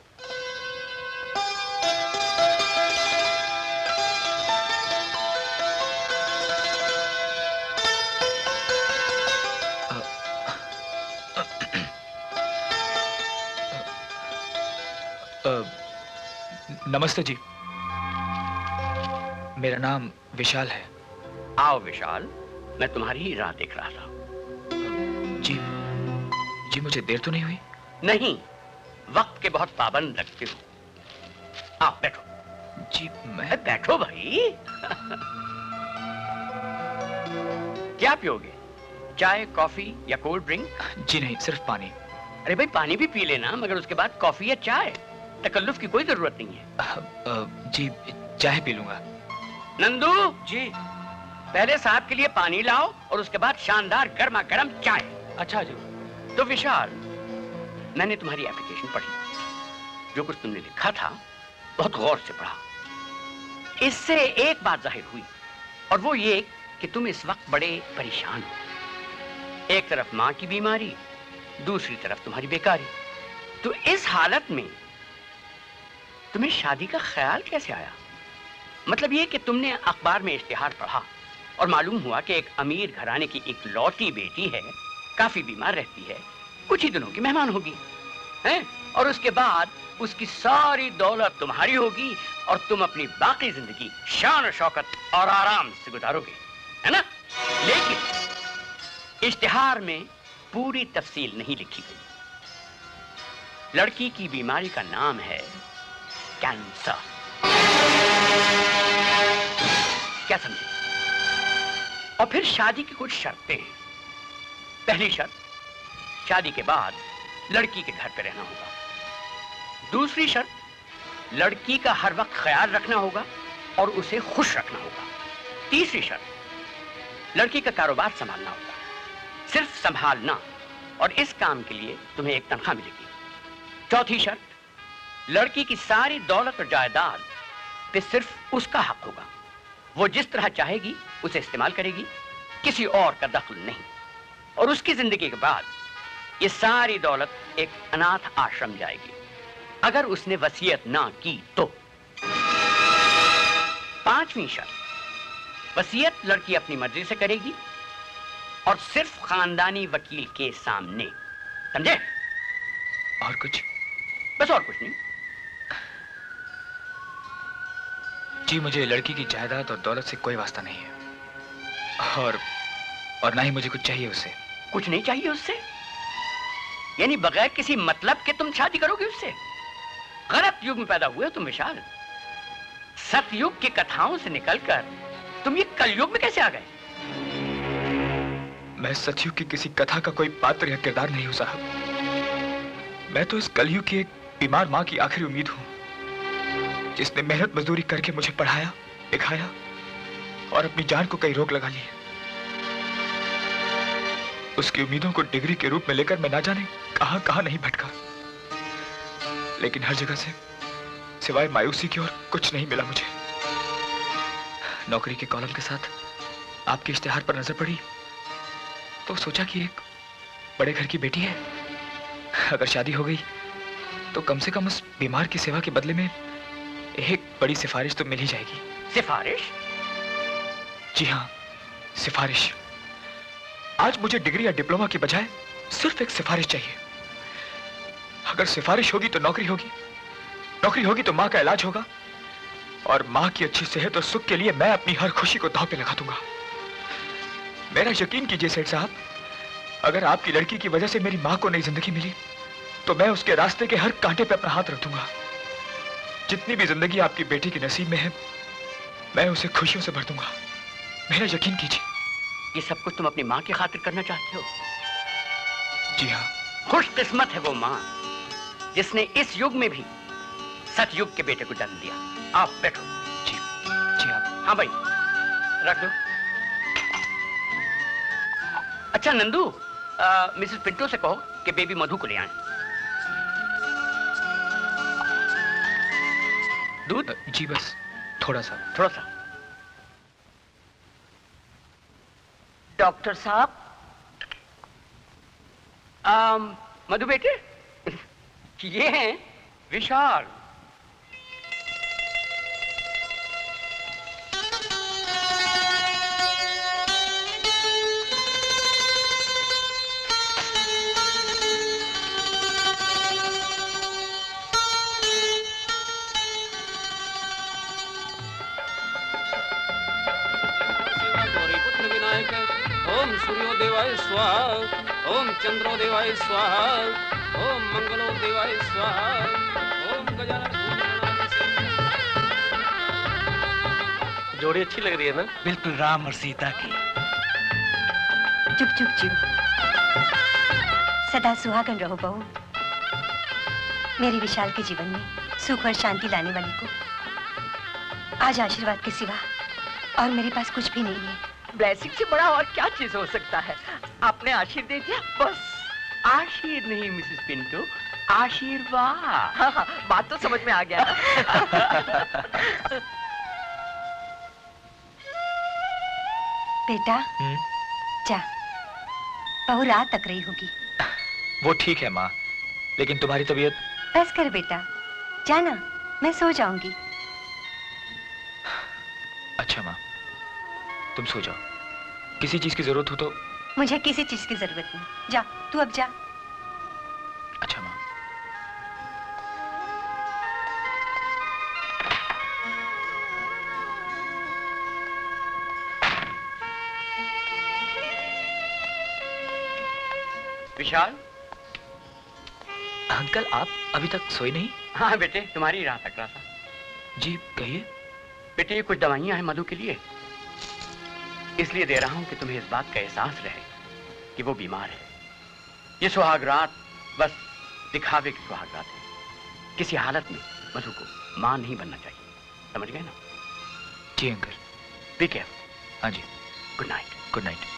नमस्ते जी, मेरा नाम विशाल है। आओ विशाल, मैं तुम्हारी ही राह देख रहा था। जी मुझे देर तो नहीं हुई? नहीं, वक्त के बहुत पाबंद लगते हो। आप बैठो। जी मैं बैठो भाई। क्या पियोगे, चाय, कॉफी या कोल्ड ड्रिंक? जी नहीं, सिर्फ पानी। अरे भाई पानी भी पी लेना, मगर उसके बाद कॉफी या चाय। तकल्लुफ की कोई जरूरत नहीं है। जी चाय पी लूंगा। नंदू जी, पहले साहब के लिए पानी लाओ और उसके बाद शानदार गर्मा गर्म चाय। अच्छा जी। तो विशाल, मैंने तुम्हारी एप्लीकेशन पढ़ी। जो कुछ तुमने लिखा था बहुत गौर से पढ़ा। इससे एक बात जाहिर हुई, और वो ये कि तुम इस वक्त बड़े परेशान हो। एक तरफ माँ की बीमारी, दूसरी तरफ तुम्हारी बेकारी। तो इस हालत में तुम्हें शादी का ख्याल कैसे आया? मतलब ये कि तुमने अखबार में इश्तिहार पढ़ा और मालूम हुआ कि एक अमीर घराने की एक लौती बेटी है, काफी बीमार रहती है, कुछ ही दिनों की मेहमान होगी, हैं? और उसके बाद उसकी सारी दौलत तुम्हारी होगी और तुम अपनी बाकी जिंदगी शान और शौकत और आराम से गुजारोगे, है ना? लेकिन इश्तिहार में पूरी तफसील नहीं लिखी गई। लड़की की बीमारी का नाम है कैंसर। क्या समझे? और फिर शादी की कुछ शर्तें हैं। पहली शर्त, शादी के बाद लड़की के घर पे रहना होगा। दूसरी शर्त, लड़की का हर वक्त ख्याल रखना होगा और उसे खुश रखना होगा। तीसरी शर्त, लड़की का कारोबार संभालना होगा, सिर्फ संभालना, और इस काम के लिए तुम्हें एक तनख्वाह मिलेगी। चौथी शर्त, लड़की की सारी दौलत और जायदाद पे सिर्फ उसका हक होगा। वो जिस तरह चाहेगी उसे इस्तेमाल करेगी, किसी और का दखल नहीं। और उसकी जिंदगी के बाद ये सारी दौलत एक अनाथ आश्रम जाएगी, अगर उसने वसीयत ना की तो। पांचवी शर्त, वसीयत लड़की अपनी मर्जी से करेगी और सिर्फ खानदानी वकील के सामने। समझे? और कुछ? बस और कुछ नहीं। जी मुझे लड़की की जायदाद और दौलत से कोई वास्ता नहीं है, और ना ही मुझे कुछ चाहिए उससे। कुछ नहीं चाहिए उससे? यानी बगैर किसी मतलब के तुम शादी करोगे उससे? गलत युग में पैदा हुए हो तुम विशाल। सतयुग की कथाओं से निकलकर तुम ये कलयुग में कैसे आ गए? मैं सतयुग की किसी कथा का कोई पात्र या किरदार नहीं हूं साहब। मैं तो इस कलयुग की एक बीमार माँ की आखिरी उम्मीद हूं, जिसने मेहनत मजदूरी करके मुझे पढ़ाया, लिखाया और अपनी जान को कई रोक लगा ली। उसकी उम्मीदों को डिग्री के रूप में लेकर मैं ना जाने कहां कहां नहीं भटका, लेकिन हर जगह से सिवाय मायूसी की और कुछ नहीं मिला मुझे। नौकरी के कॉलम के साथ आपके इश्तिहार पर नजर पड़ी तो सोचा कि एक बड़े घर की बेटी है, अगर शादी हो गई तो कम से कम उस बीमार की सेवा के बदले में एक बड़ी सिफारिश तो मिल ही जाएगी। सिफारिश? जी हाँ, सिफारिश। आज मुझे डिग्री या डिप्लोमा के बजाय सिर्फ एक सिफारिश चाहिए। अगर सिफारिश होगी तो नौकरी होगी, नौकरी होगी तो माँ का इलाज होगा, और माँ की अच्छी सेहत और सुख के लिए मैं अपनी हर खुशी को दांव पे लगा दूंगा। मेरा यकीन कीजिए सेठ साहब, अगर आपकी लड़की की वजह से मेरी माँ को नई जिंदगी मिली तो मैं उसके रास्ते के हर कांटे पे अपना हाथ रख दूंगा। जितनी भी जिंदगी आपकी बेटी के नसीब में है, मैं उसे खुशियों से भर दूंगा। मेरा यकीन कीजिए। ये सब कुछ तुम अपनी माँ की खातिर करना चाहते हो? जी हाँ। खुशकिस्मत है वो माँ जिसने इस युग में भी सतयुग के बेटे को जन्म दिया। आप बैठो। जी जी आप। हाँ भाई, रख दो। अच्छा नंदू, मिसेस पिंटो से कहो कि बेबी मधु को ले आए। दूध? जी बस थोड़ा सा। थोड़ा सा। डॉक्टर साहब। मधु बेटे, ये हैं विशाल। ओम सूर्योदेवाय स्वाहा, ओम चंद्रोदेवाय स्वाहा, ओम मंगलोदेवाय स्वाहा, ओम गजानन। जोड़ी अच्छी लग रही है ना? बिल्कुल राम और सीता की। चुप चुप चुप, सदा सुहागन रहो बहू। मेरे विशाल के जीवन में सुख और शांति लाने वाली को आज आशीर्वाद के सिवा और मेरे पास कुछ भी नहीं है। ब्लेसिंग से बड़ा और क्या चीज हो सकता है? आपने आशीर्वाद दे दिया बस। आशीर नहीं मिसेस पिंटो, आशीर्वाद। हाँ हाँ, बात तो समझ में आ गया ना। बेटा जा, बहू रात तक रही होगी। वो ठीक है माँ, लेकिन तुम्हारी तबीयत। बस कर बेटा, जाना, मैं सो जाऊंगी। अच्छा माँ, तुम सो जाओ। किसी चीज की जरूरत हो तो। मुझे किसी चीज की जरूरत नहीं। जा, तू अब जा। अच्छा माँ। विशाल। अंकल आप अभी तक सोए नहीं? हाँ बेटे, तुम्हारी राह तक रहा था। जी कहिए। बेटे ये कुछ दवाइयां हैं मधु के लिए, इसलिए दे रहा हूं कि तुम्हें इस बात का एहसास रहे कि वो बीमार है। ये सुहाग रात बस दिखावे की सुहाग रात है। किसी हालत में मधु को मां नहीं बनना चाहिए, समझ गए ना? जी अंकल। Be care. हाँ जी। Good night. Good night.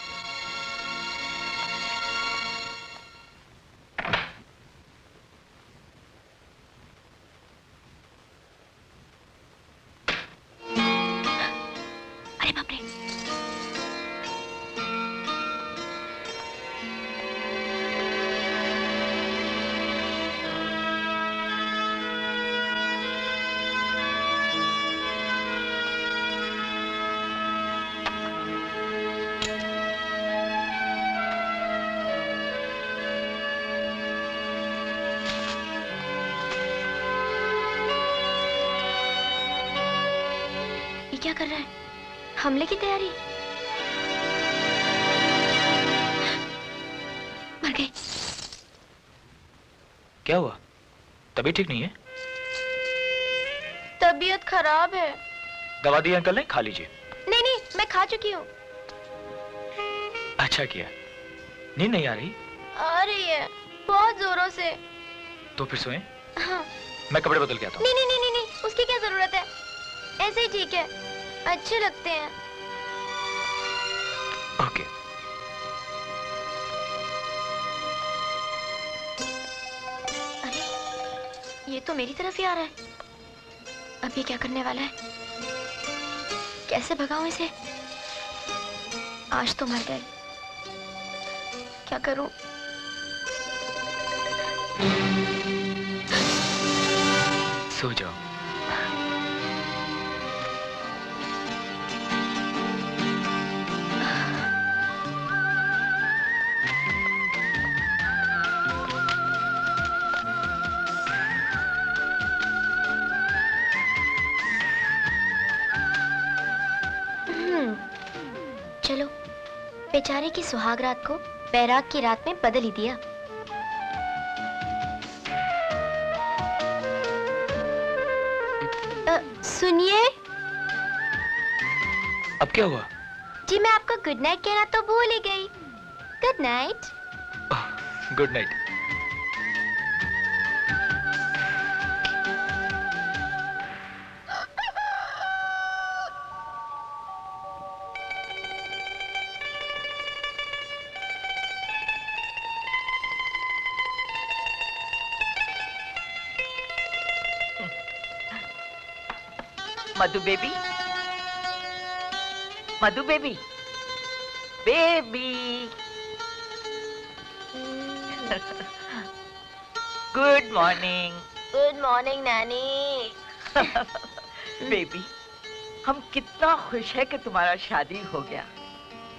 क्या कर रहा है? हमले की तैयारी? मर गई। क्या हुआ? तबीयत ठीक नहीं है? तबीयत खराब है। दवा दी अंकल ने, खा लीजिए। नहीं नहीं, मैं खा चुकी हूँ। अच्छा किया। नींद नहीं आ रही? आ रही है, बहुत जोरों से। तो फिर सोएं? हाँ। मैं कपड़े बदल के आता हूँ। नहीं नहीं नहीं नहीं, उसकी क्या जरूरत है? ऐसे ही ठीक है, अच्छे लगते हैं। ओके। अरे ये तो मेरी तरफ ही आ रहा है। अब ये क्या करने वाला है? कैसे भगाऊं इसे? आज तो मर गए, क्या करूं? सो जाओ। चलो बेचारे की सुहाग रात को बैराग की रात में बदल ही दिया। सुनिए। अब क्या हुआ? जी मैं आपको गुड नाइट कहना तो भूल ही गई। Good night. Good night. Madhu baby, Madhu baby, baby. Good morning. Good morning nanny. Baby, हम कितना खुश है कि तुम्हारा शादी हो गया।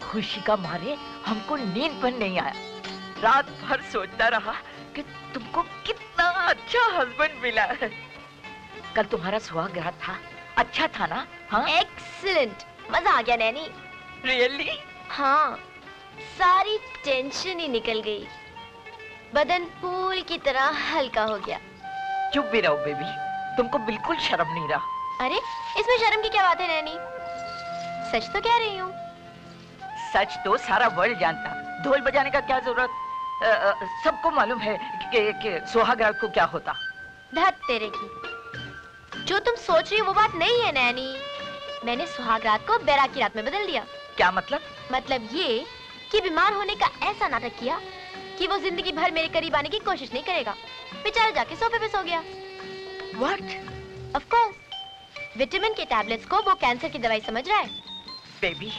खुशी का मारे हमको नींद पर नहीं आया। रात भर सोचता रहा कि तुमको कितना अच्छा हस्बैंड मिला है। कल तुम्हारा सुहाग रात था, अच्छा था ना? हाँ, एक्सीलेंट, मजा आ गया नैनी। रियली? हाँ, सारी टेंशन ही निकल गई, बदन फूल की तरह हल्का हो गया। चुप भी रहो बेबी, तुमको बिल्कुल शर्म नहीं रहा। अरे इसमें शर्म की क्या बात है नैनी, सच तो कह रही हूँ। सच तो सारा वर्ल्ड जानता, ढोल बजाने का क्या जरूरत। सबको मालूम है कि सुहाग रात को क्या होता। धत तेरे की, जो तुम सोच रही हो वो बात नहीं है नैनी। मैंने सुहाग रात को बैराग की रात में बदल दिया। क्या मतलब? मतलब ये कि बीमार होने का ऐसा नाटक किया कि वो जिंदगी भर मेरे करीब आने की कोशिश नहीं करेगा। बेचारा जाके सोफे पे सो गया। What? Of course, विटामिन के टैबलेट्स को वो कैंसर की दवाई समझ रहा है। बेबी,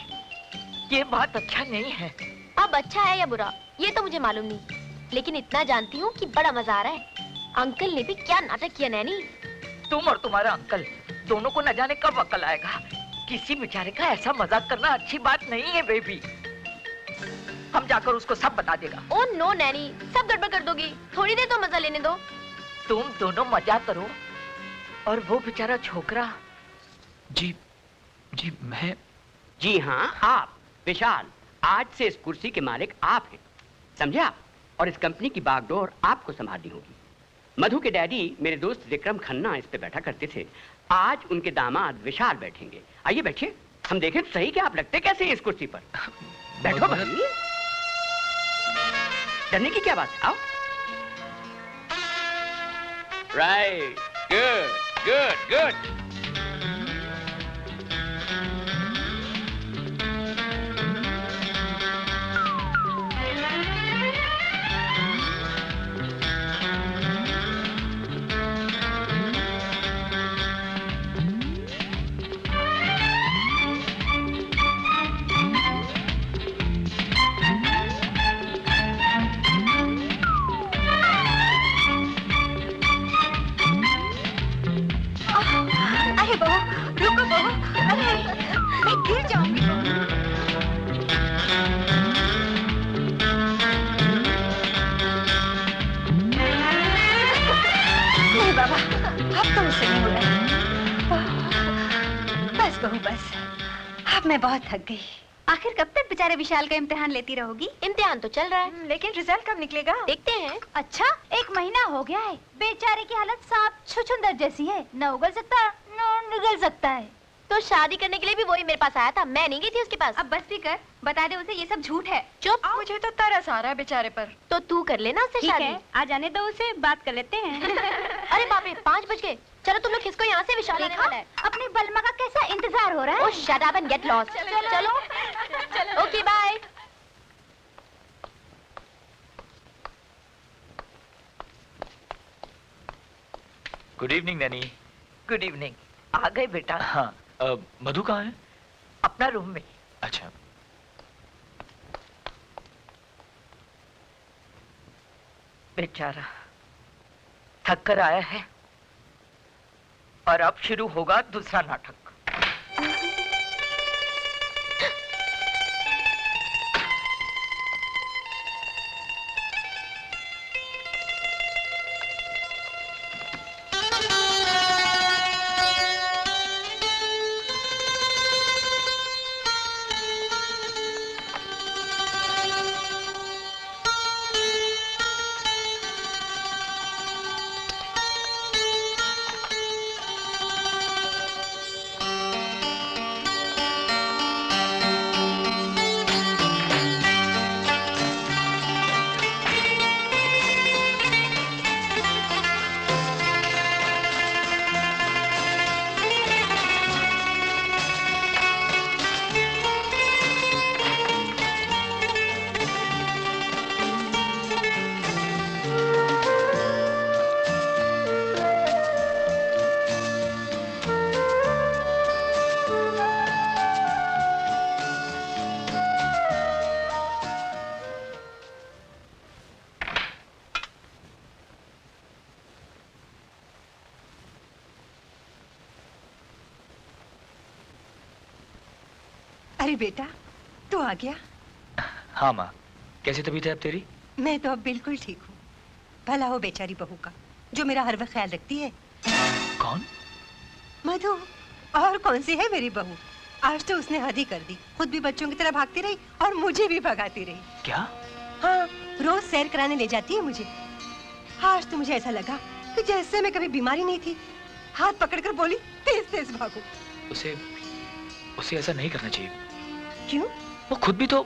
ये बात अच्छा नहीं है। अब अच्छा है या बुरा ये तो मुझे मालूम नहीं, लेकिन इतना जानती हूँ कि बड़ा मजा आ रहा है। अंकल ने भी क्या नाटक किया नैनी। तुम और तुम्हारा अंकल दोनों को न जाने कब अकल आएगा। किसी बेचारे का ऐसा मजाक करना अच्छी बात नहीं है बेबी। हम जाकर उसको सब बता देगा। ओ नो नैनी, सब गड़बड़ कर दोगी। थोड़ी देर तो मजा लेने दो। तुम दोनों मजा करो और वो बेचारा छोकरा। जी मैं। जी हाँ, आप विशाल, आज से इस कुर्सी के मालिक आप हैं, समझे आप? और इस कंपनी की बागडोर आपको संभालनी होगी। मधु के डैडी मेरे दोस्त विक्रम खन्ना इस पे बैठा करते थे, आज उनके दामाद विशाल बैठेंगे। आइए बैठिए, हम देखें तो सही कि आप लगते कैसे हैं इस कुर्सी पर। बैठो भाई, डरने की क्या बात है, आओ। Right, good good good. मैं बहुत थक गई। आखिर कब तक बेचारे विशाल का इम्तिहान लेती रहोगी? इम्तिहान तो चल रहा है, लेकिन रिजल्ट कब निकलेगा? देखते हैं। अच्छा, 1 महीना हो गया है। बेचारे की हालत सांप छुछुंदर जैसी है, न उगल सकता न निगल सकता है। तो शादी करने के लिए भी वही मेरे पास आया था, मैं नहीं गई थी उसके पास। अब बस भी कर, बता दे उसे ये सब झूठ है। चुप। मुझे तो तरस आ रहा है बेचारे पर। तो तू कर लेना उससे शादी। आ जाने दो उसे, बात कर लेते हैं। अरे बाप रे, 5 बज गए। चलो तुम लोग खिसको यहाँ से, विशाल आने वाला है। अपनी बलमा का कैसा इंतजार हो रहा है? Oh shut up and get lost. चलो okay bye. Good evening nanny. Good evening. आ गए बेटा? हाँ, मधु कहाँ है? अपना रूम में। अच्छा। बेचारा थक कर आया है और अब शुरू होगा दूसरा नाटक। अरे बेटा, तू आ गया? हाँ माँ, कैसी तबीयत है अब तेरी? मैं तो अब बिल्कुल ठीक हूँ। भला हो बेचारी बहू का, जो मेरा हर वक्त ख्याल रखती है। कौन? मधु। और कौन सी है मेरी बहू? आज तो उसने हद ही कर दी, खुद भी बच्चों की तरह भागती रही और मुझे भी भगाती रही। क्या? हाँ, रोज सैर कराने ले जाती है मुझे। आज तो मुझे ऐसा लगा कि जैसे मैं कभी बीमारी नहीं थी। हाथ पकड़कर बोली, तेज तेज भागो। उसे ऐसा नहीं करना चाहिए। क्यों? वो खुद भी तो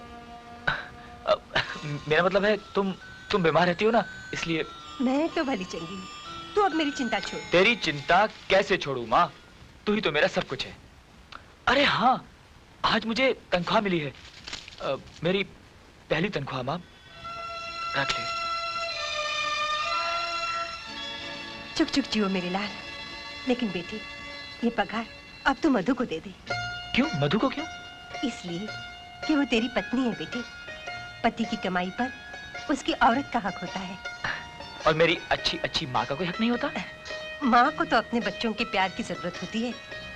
मेरा मतलब है तुम बीमार रहती हो ना, इसलिए। मैं तो भली चंगी हूँ, तू अब मेरी चिंता छोड़। तेरी चिंता कैसे छोड़ू माँ? तू ही तो मेरा सब कुछ है। अरे हाँ, आज मुझे तनख्वाह मिली है, मेरी पहली तनख्वाह। माँ रख ले। चुक चुक जियो मेरे लाल। लेकिन बेटी, ये पगार अब तू मधु को दे दे। क्यों? मधु को क्यों? इसलिए कि वो तेरी पत्नी है बेटी। पति की कमाई पर उसकी औरत का हक होता है। और मेरी अच्छी अच्छी माँ का कोई हक नहीं होता? माँ को तो अपने बच्चों के प्यार की जरूरत होती है,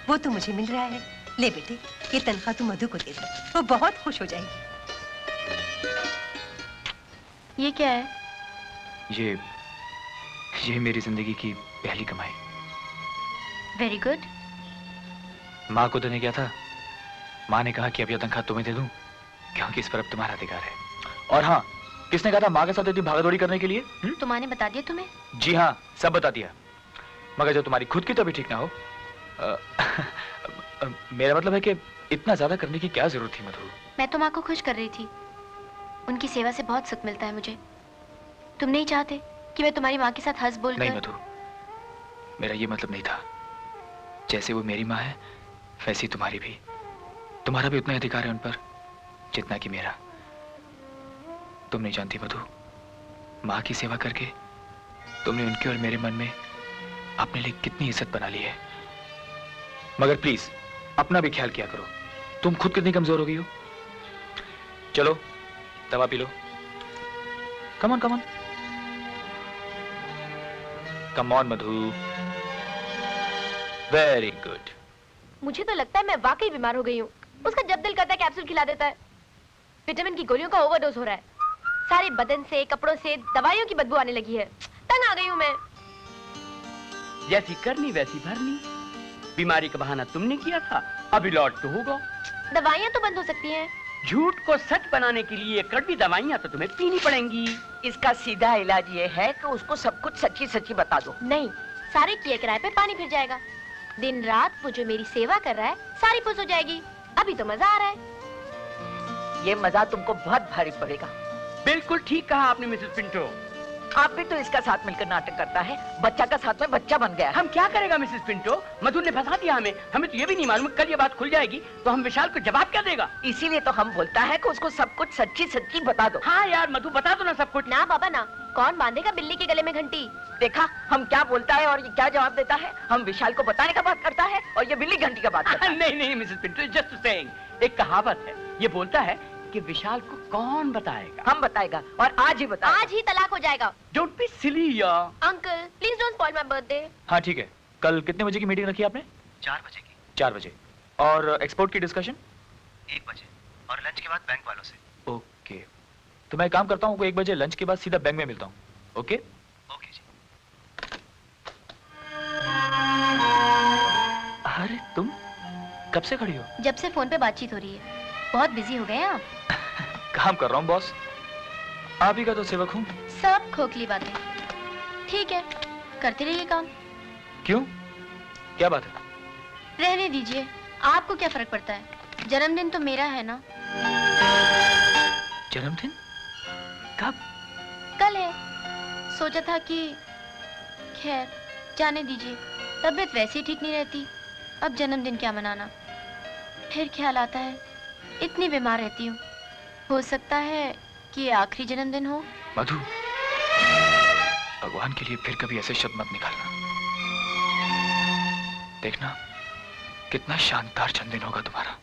वो तो मुझे मिल रहा है। ले बेटे, ये तनख्वाह तू मधु को दे दे, वो बहुत खुश हो जाएगी। ये क्या है? ये मेरी जिंदगी की पहली कमाई। Very good. माँ को देने गया था, माँ ने कहा कि अब यह तनख्वाह तुम्हें दे दूं, क्योंकि इस पर अब तुम्हारा अधिकार है। और हाँ, किसने कहा था माँ के साथ इतनी भागदौड़ी करने के लिए? तो माँ ने बता दिया तुम्हें? जी हाँ, सब बता दिया। मगर जब तुम्हारी खुद की तबीयत ठीक ना हो, मेरा मतलब है कि इतना ज्यादा करने की क्या जरूरत थी मधु? मैं तो माँ को खुश कर रही थी। उनकी सेवा से बहुत सुख मिलता है मुझे। तुम नहीं चाहते कि मैं तुम्हारी माँ के साथ हंस बोल कर? नहीं मधु, मेरा ये मतलब नहीं था। जैसे वो मेरी माँ है, वैसी तुम्हारी भी। तुम्हारा भी उतना अधिकार है उन पर जितना कि मेरा। तुम नहीं जानती मधु, माँ की सेवा करके तुमने उनके और मेरे मन में अपने लिए कितनी इज्जत बना ली है। मगर प्लीज अपना भी ख्याल किया करो। तुम खुद कितनी कमजोर हो गई हो। चलो दवा P low. Come on come on come on Madhu. Very good. मुझे तो लगता है मैं वाकई बीमार हो गई हूँ। उसका जब दिल करता है कैप्सूल खिला देता है। विटामिन की गोलियों का ओवरडोज हो रहा है। सारे बदन से, कपड़ों से दवाइयों की बदबू आने लगी है। तंग आ गई हूँ मैं। जैसी करनी वैसी भरनी। बीमारी का बहाना तुमने किया था, अब इलाज तो होगा। दवाइयाँ तो बंद हो सकती हैं। झूठ को सच बनाने के लिए कड़वी दवाइयाँ तो तुम्हें पीनी पड़ेंगी। इसका सीधा इलाज ये है कि उसको सब कुछ सच्ची सच्ची बता दो। नहीं, सारे किए किराए पे पानी फिर जाएगा। दिन रात वो जो मेरी सेवा कर रहा है सारी फुस हो जाएगी। अभी तो मजा आ रहा है। ये मजा तुमको बहुत भारी पड़ेगा। बिल्कुल ठीक कहा आपने मिसेस पिंटो। आप भी तो इसका साथ मिलकर नाटक करता है। बच्चा का साथ में बच्चा बन गया। हम क्या करेगा मिसेस पिंटो? मधु ने फंसा दिया हमें। हमें तो ये भी नहीं मालूम कल ये बात खुल जाएगी तो हम विशाल को जवाब क्या देगा। इसीलिए तो हम बोलता है कि उसको सब कुछ सच्ची सच्ची बता दो। हाँ यार मधु, बता दो ना सब कुछ। ना बाबा ना, कौन बांधेगा बिल्ली के गले में घंटी? देखा हम क्या बोलता है और ये क्या जवाब देता है। हम विशाल को बताने का बात करता है और ये बिल्ली घंटी का बात करता है। नहीं नहीं मिसेस पिंटो, जस्ट सेइंग। एक कहावत है, ये बोलता है कि विशाल को कौन बताएगा? हम बताएगा और आज ही बताएगा। आज ही तलाक हो जाएगा। डोंट बी सिली यार। Uncle please don't spoil my birthday. हाँ ठीक है। कल कितने बजे की मीटिंग रखी आपने? 4 बजे की। 4 बजे। और एक्सपोर्ट की डिस्कशन? 1 बजे। और लंच के बाद बैंक वालों से। ओके, तो मैं काम करता हूँ, 1 बजे लंच के बाद सीधा बैंक में मिलता हूँ। ओके ओके जी। अरे तुम कब से खड़ी हो? जब से फोन पे बातचीत हो रही है। बहुत बिजी हो गए हैं आप। काम कर रहा हूँ बॉस, आप ही का तो सेवक हूँ। सब खोखली बातें। ठीक है, करते रहिए काम। क्यों, क्या बात है? रहने दीजिए, आपको क्या फर्क पड़ता है? जन्मदिन तो मेरा है ना। जन्मदिन कब? कल है। सोचा था कि खैर जाने दीजिए, तबीयत वैसे ही ठीक नहीं रहती, अब जन्मदिन क्या मनाना। फिर ख्याल आता है इतनी बीमार रहती हूँ, हो सकता है कि ये आखिरी जन्मदिन हो। मधु, भगवान के लिए फिर कभी ऐसे शब्द मत निकालना। देखना कितना शानदार जन्मदिन होगा तुम्हारा।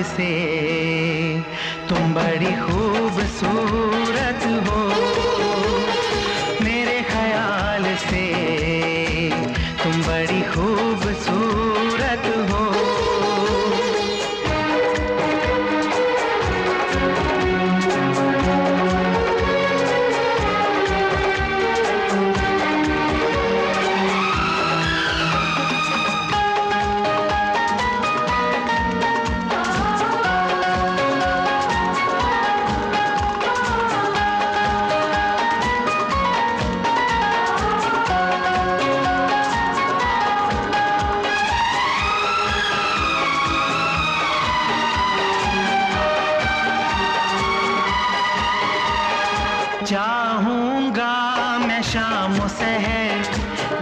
से तुम बड़ी खूबसूरत हो, मेरे ख्याल से तुम बड़ी खूबसूरत हो। चाहूंगा मैं शाम सहर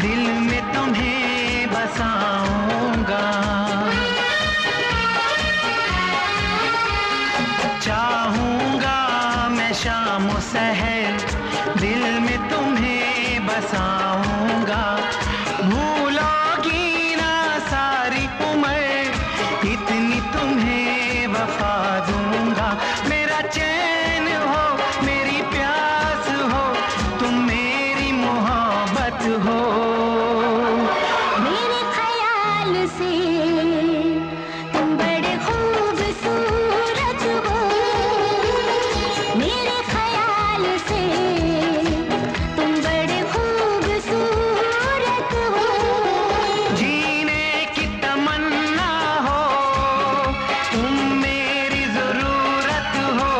दिल में तुम्हें बसाऊंगा, चाहूंगा मैं शाम सहर दिल में तुम्हें बसाऊंगा। भूलोगी ना सारी उम्र इतनी तुम्हें वफा दूंगा। मेरा चैन हो मेरी प्यास हो तुम मेरी मोहब्बत हो। मेरे ख्याल से तुम बड़े खूबसूरत हो, मेरे ख्याल से तुम बड़े खूबसूरत हो। जीने की तमन्ना हो तुम मेरी जरूरत हो,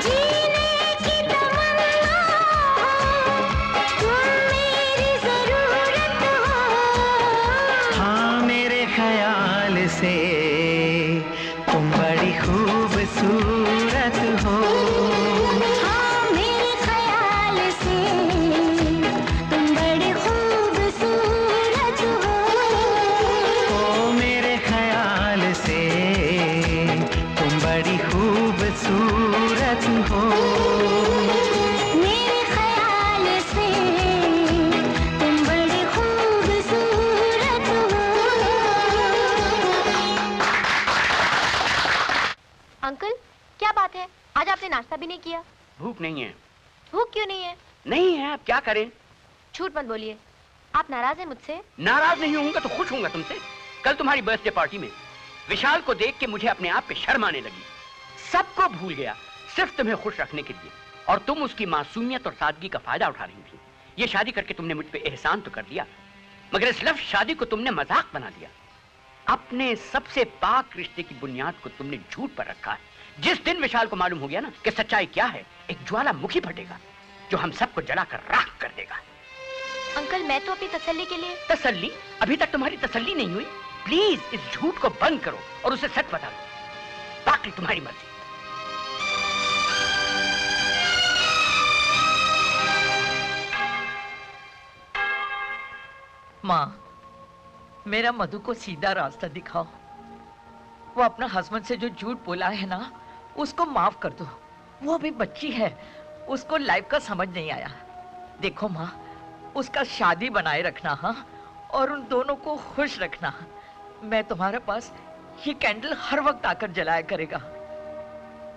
जीने की तमन्ना हो तुम मेरी जरूरत हो। हाँ मेरे ख्याल से तुम बड़ी खूबसूरत हो। हाँ मेरे ख्याल से तुम बड़े खूबसूरत हो। ओ मेरे ख्याल से तुम बड़ी खूबसूरत हो। मेरे ख्याल से तुम बड़े खूबसूरत हो। अंकल क्या बात है, आज आपने नाश्ता भी नहीं किया? भूख नहीं है। भूख क्यों नहीं है? नहीं है, अब क्या करें? झूठ मत बोलिए, आप नाराज हैं मुझसे? नाराज नहीं होऊंगा तो खुश होऊंगा तुमसे। कल तुम्हारी बर्थडे पार्टी में विशाल को देख के मुझे अपने आप पे शर्म आने लगी। सबको भूल गया सिर्फ तुम्हें खुश रखने के लिए, और तुम उसकी मासूमियत और सादगी का फायदा उठा रही थी। ये शादी करके तुमने मुझ पे एहसान तो कर दिया, मगर इस लफ्ज़ शादी को तुमने मजाक बना दिया। अपने सबसे पाक रिश्ते की बुनियाद को तुमने झूठ पर रखा है। जिस दिन विशाल को मालूम हो गया ना कि सच्चाई क्या है, एक ज्वालामुखी फटेगा जो हम सबको जलाकर राख कर देगा। अंकल मैं तो अपनी तसल्ली के लिए। तसल्ली? अभी तक तुम्हारी तसल्ली नहीं हुई। प्लीज इस झूठ को बंद करो और उसे सच बता दो, बाकी तुम्हारी मर्जी। माँ, मेरा मधु को सीधा रास्ता दिखाओ। वो अपना हस्बैंड से जो झूठ बोला है ना, उसको माफ कर दो। वो अभी बच्ची है, उसको लाइफ का समझ नहीं आया। देखो माँ, उसका शादी बनाए रखना, हाँ, और उन दोनों को खुश रखना। मैं तुम्हारे पास ये कैंडल हर वक्त आकर जलाया करेगा।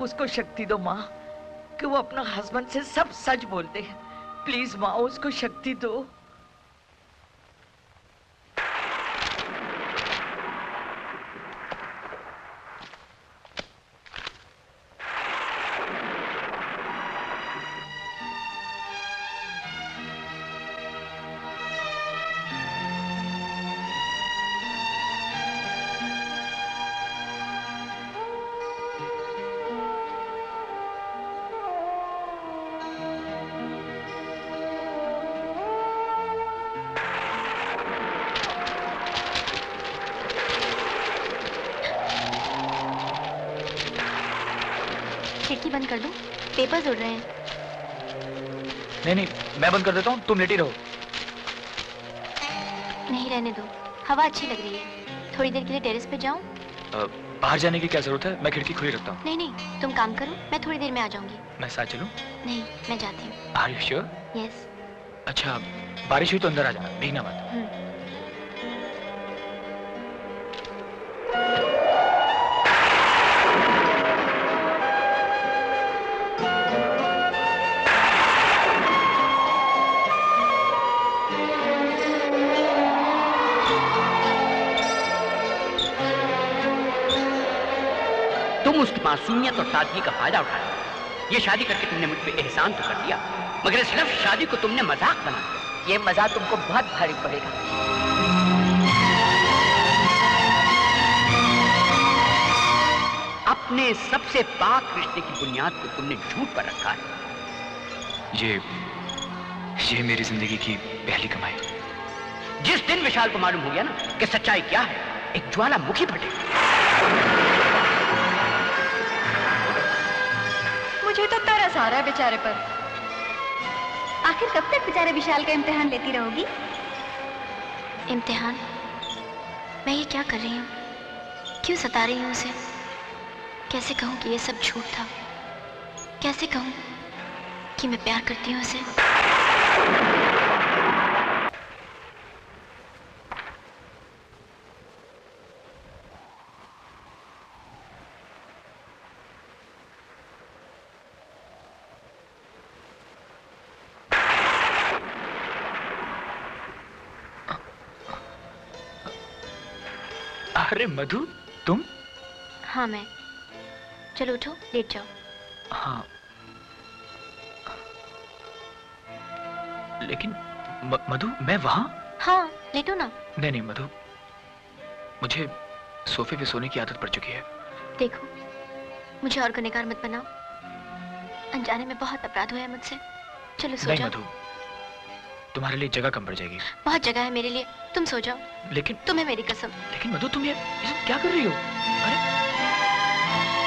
उसको शक्ति दो माँ कि वो अपना हस्बैंड से सब सच बोलते हैं। प्लीज माँ, उसको शक्ति दो। खिड़की बंद कर दूं? पेपर्स उड़ रहे हैं। नहीं, मैं बंद कर देता हूँ, तुम लेटी रहो। नहीं, रहने दो, हवा अच्छी लग रही है। थोड़ी देर के लिए टेरेस पे जाऊं? बाहर जाने की क्या जरूरत है, मैं खिड़की खुली रखता हूँ। नहीं नहीं, तुम काम करो, मैं थोड़ी देर में आ जाऊंगी। मैं साथ चलूं? नहीं, मैं जाती हूँ। Are you sure? यस। अच्छा, बारिश हुई तो अंदर आ जाना, भीगना मत। तुम उसकी मासूमियत और सादगी का फायदा उठाया। ये शादी करके तुमने मुझ पे एहसान तो कर दिया, मगर इस लफ्ज़ शादी को तुमने मजाक बना दिया। ये मजाक तुमको बहुत भारी पड़ेगा। अपने सबसे पाक रिश्ते की बुनियाद को तुमने झूठ पर रखा है। ये मेरी जिंदगी की पहली कमाई। जिस दिन विशाल को मालूम हो गया ना कि सच्चाई क्या है, एक ज्वालामुखी फटे। मुझे तो तरस आ रहा है बेचारे पर। आखिर कब तक बेचारे विशाल का इम्तिहान लेती रहोगी? इम्तिहान? मैं ये क्या कर रही हूँ? क्यों सता रही हूँ उसे? कैसे कहूँ कि ये सब झूठ था? कैसे कहूँ कि मैं प्यार करती हूँ उसे? अरे मधु, तुम? हाँ मैं। चलो उठो, लेट जाओ। हाँ, लेकिन मधु, मैं वहां? हाँ, लेटो ना। नहीं नहीं मधु, मुझे सोफे पे सोने की आदत पड़ चुकी है। देखो, मुझे और गुनहगार मत बनाओ। अनजाने में बहुत अपराध हुआ है मुझसे। चलो सो नहीं जाओ। मधु, तुम्हारे लिए जगह कम पड़ जाएगी। बहुत जगह है मेरे लिए, तुम सो जाओ। लेकिन तुम्हें मेरी कसम। लेकिन मधु, तुम ये सब क्या कर रही हो? अरे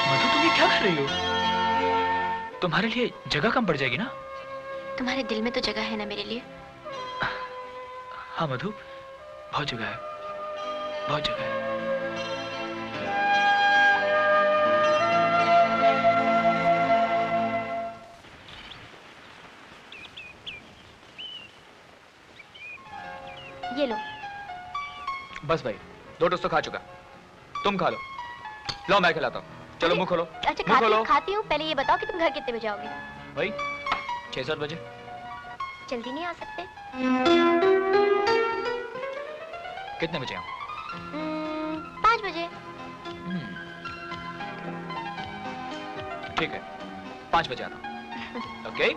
मधु, तुम ये क्या कर रही हो? तुम्हारे लिए जगह कम पड़ जाएगी ना? तुम्हारे दिल में तो जगह है ना मेरे लिए? हाँ मधु, बहुत जगह है, बहुत जगह है। ये लो। बस भाई, 2 टोस्ट तो खा चुका, तुम खा लो। लो मैं खिलाता हूँ। चलो मुंह खोलो। अच्छा खाती हूँ। पहले ये बताओ कि तुम घर कितने बजे आओगे? भाई 6-7 बजे। जल्दी नहीं आ सकते? कितने बजे आऊँ? 5 बजे। ठीक है, 5 बजे आना। Okay,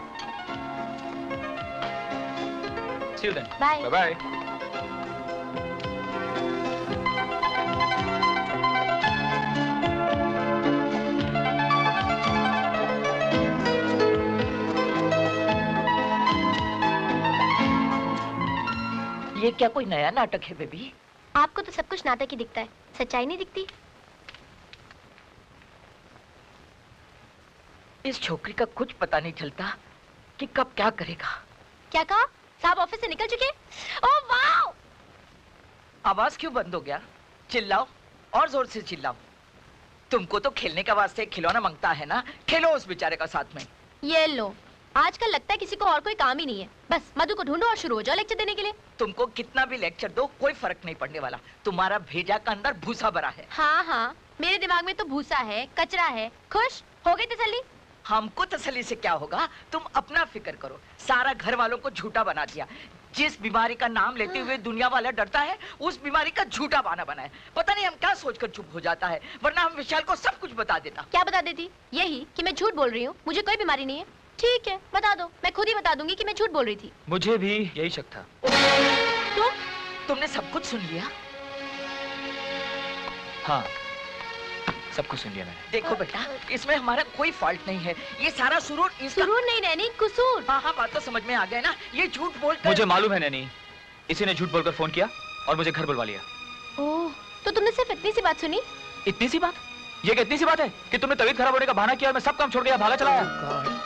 see you then. Bye bye. ये क्या कोई नया नाटक है बेबी? आपको तो सब कुछ नाटक ही दिखता है, सच्चाई नहीं दिखती। इस छोकरी का कुछ पता नहीं चलता कि कब क्या करेगा। क्या कहा? साहब ऑफिस से निकल चुके? Oh wow! आवाज क्यों बंद हो गया? चिल्लाओ और जोर से चिल्लाओ। तुमको तो खेलने का वास्ते खिलौना मांगता है ना, खेलो उस बेचारे का साथ में। ये लो, आजकल लगता है किसी को और कोई काम ही नहीं है। बस मधु को ढूंढो और शुरू हो जाओ लेक्चर देने के लिए। तुमको कितना भी लेक्चर दो कोई फर्क नहीं पड़ने वाला। तुम्हारा भेजा का अंदर भूसा भरा है। हाँ हाँ, मेरे दिमाग में तो भूसा है, कचरा है। खुश हो गई तसल्ली? हमको तसल्ली से क्या होगा, तुम अपना फिक्र करो। सारा घर वालों को झूठा बना दिया। जिस बीमारी का नाम लेते हुए दुनिया वाला डरता है, उस बीमारी का झूठा बहाना बनाया। पता नहीं हम क्या सोचकर चुप हो जाता है, वरना हम विशाल को सब कुछ बता देता। क्या बता देती? यही कि मैं झूठ बोल रही हूँ, मुझे कोई बीमारी नहीं है। ठीक है, बता दो, मैं खुद ही बता दूंगी कि मैं झूठ बोल रही थी। मुझे भी यही शक था। तुमने सब कुछ सुन लिया? हाँ, सब कुछ सुन लिया मैंने। देखो बेटा, इसमें हमारा कोई फॉल्ट नहीं है। ये सारा सुरूर इसका। सुरूर नहीं नैनी, कसूर। हाँ हाँ, बात तो समझ में आ गया ना। ये झूठ बोलकर। मुझे मालूम है नैनी, इसी ने झूठ बोलकर फोन किया और मुझे घर बुलवा लिया। ओह, तो तुमने सिर्फ इतनी सी बात सुनी? इतनी सी बात? ये कितनी सी बात है कि तुमने तबीयत खराब होने का बहाना किया और मैं सब काम छोड़ दिया, भागा चला आया।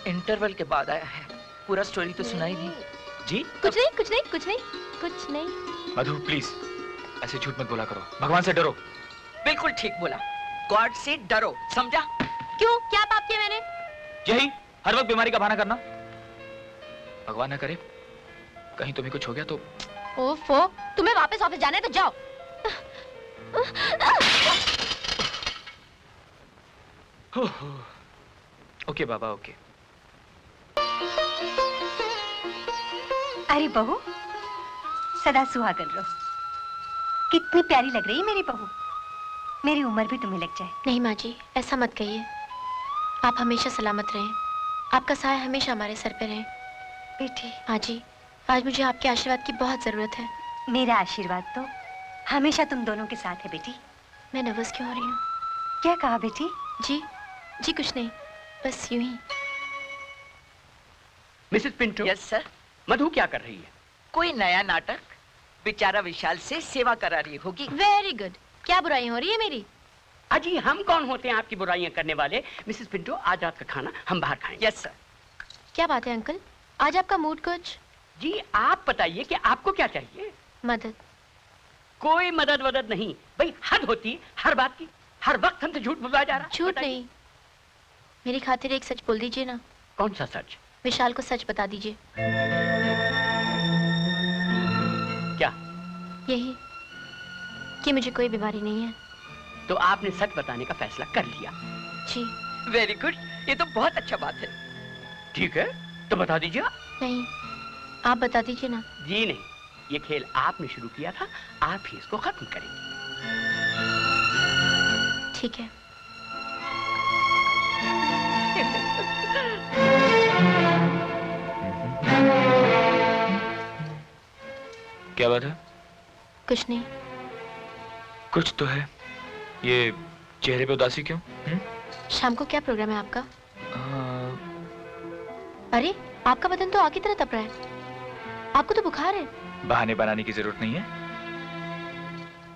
इंटरवल के बाद आया है, पूरा स्टोरी तो सुनाई नहीं। जी? कुछ नहीं, कुछ नहीं, कुछ नहीं, कुछ नहीं। मधु प्लीज, ऐसे झूठ मत बोला करो। भगवान से डरो। बिल्कुल ठीक बोला, गॉड से डरो, समझा? क्यों, क्या पाप किया मैंने? यही, हर वक्त बीमारी का बहाना करना। भगवान न करे कहीं तुम्हें कुछ हो गया तो। ओफो, तुम्हें वापस ऑफिस जाना है तो जाओ। ओके बाबा, ओके। अरे बहू, सदा सुहागन रहो। कितनी प्यारी लग रही है मेरी बहू। मेरी उम्र भी तुम्हें लग जाए। नहीं माँ जी, ऐसा मत कहिए। आप हमेशा सलामत रहें, आपका साया हमेशा हमारे सर पे रहे। बेटी। माँ जी, आज मुझे आपके आशीर्वाद की बहुत जरूरत है। मेरा आशीर्वाद तो हमेशा तुम दोनों के साथ है बेटी। मैं नर्वस क्यों हो रही हूँ? क्या कहा बेटी? जी कुछ नहीं, बस यूं ही। Mrs Pinto. Yes sir. Madhu क्या कर रही है? कोई नया नाटक बेचारा विशाल से सेवा करा रही होगी। Very good. क्या बुराई हो रही है मेरी? अजी हम कौन होते हैं आपकी बुराइयां करने वाले? मिसेस पिंटो, आज रात का खाना हम बाहर खाएंगे। Yes sir. क्या बात है अंकल, आज आपका मूड कुछ? जी आप बताइए कि आपको क्या चाहिए? मदद। कोई मदद वदद नहीं भाई, हद होती है हर बात की। हर वक्त हमसे झूठ बुलवाया जा रहा है। झूठ नहीं, मेरी खातिर एक सच बोल दीजिए ना। कौन सा सच? विशाल को सच बता दीजिए। क्या? यही कि मुझे कोई बीमारी नहीं है। तो आपने सच बताने का फैसला कर लिया? जी। वेरी गुड, ये तो बहुत अच्छा बात है। ठीक है, तो बता दीजिए। नहीं, आप बता दीजिए ना। जी नहीं, ये खेल आपने शुरू किया था, आप ही इसको खत्म करेंगे। ठीक है। क्या बात है? कुछ नहीं। कुछ तो है। ये चेहरे पे उदासी क्यों? शाम को क्या प्रोग्राम है आपका? अरे आपका बदन तो आग की तरह तप रहा है, आपको तो बुखार है। बहाने बनाने की जरूरत नहीं है,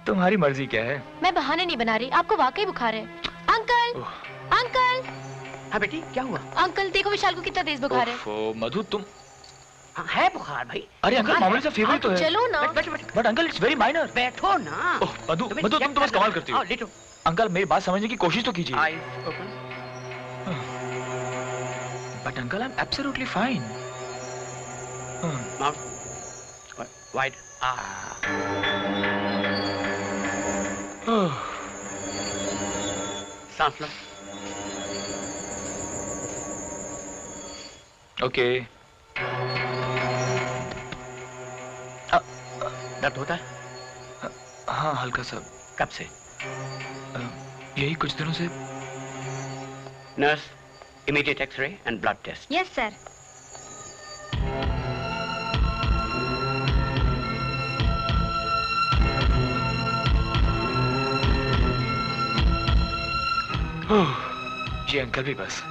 तुम्हारी मर्जी क्या है। मैं बहाने नहीं बना रही, आपको वाकई बुखार है। Uncle, uncle. हाँ बेटी, क्या हुआ? अंकल देखो विशाल को कितना तेज बुखार है। ओह मधु, तुम है बुखार भाई। अरे अंकल मामूली सा फीवर तो है। चलो ना। But uncle it's very minor. बैठो ना। मधु मधु तुम तो बस कमाल करती हो। अंकल मेरी बात समझने की कोशिश तो कीजिए। But uncle I am absolutely fine. Wide. सांस लो। ओके। दर्द होता है? हाँ हल्का सा। कब से? यही कुछ दिनों से। Nurse, immediate x-ray and blood test. Yes sir. ये अंकल भी बस।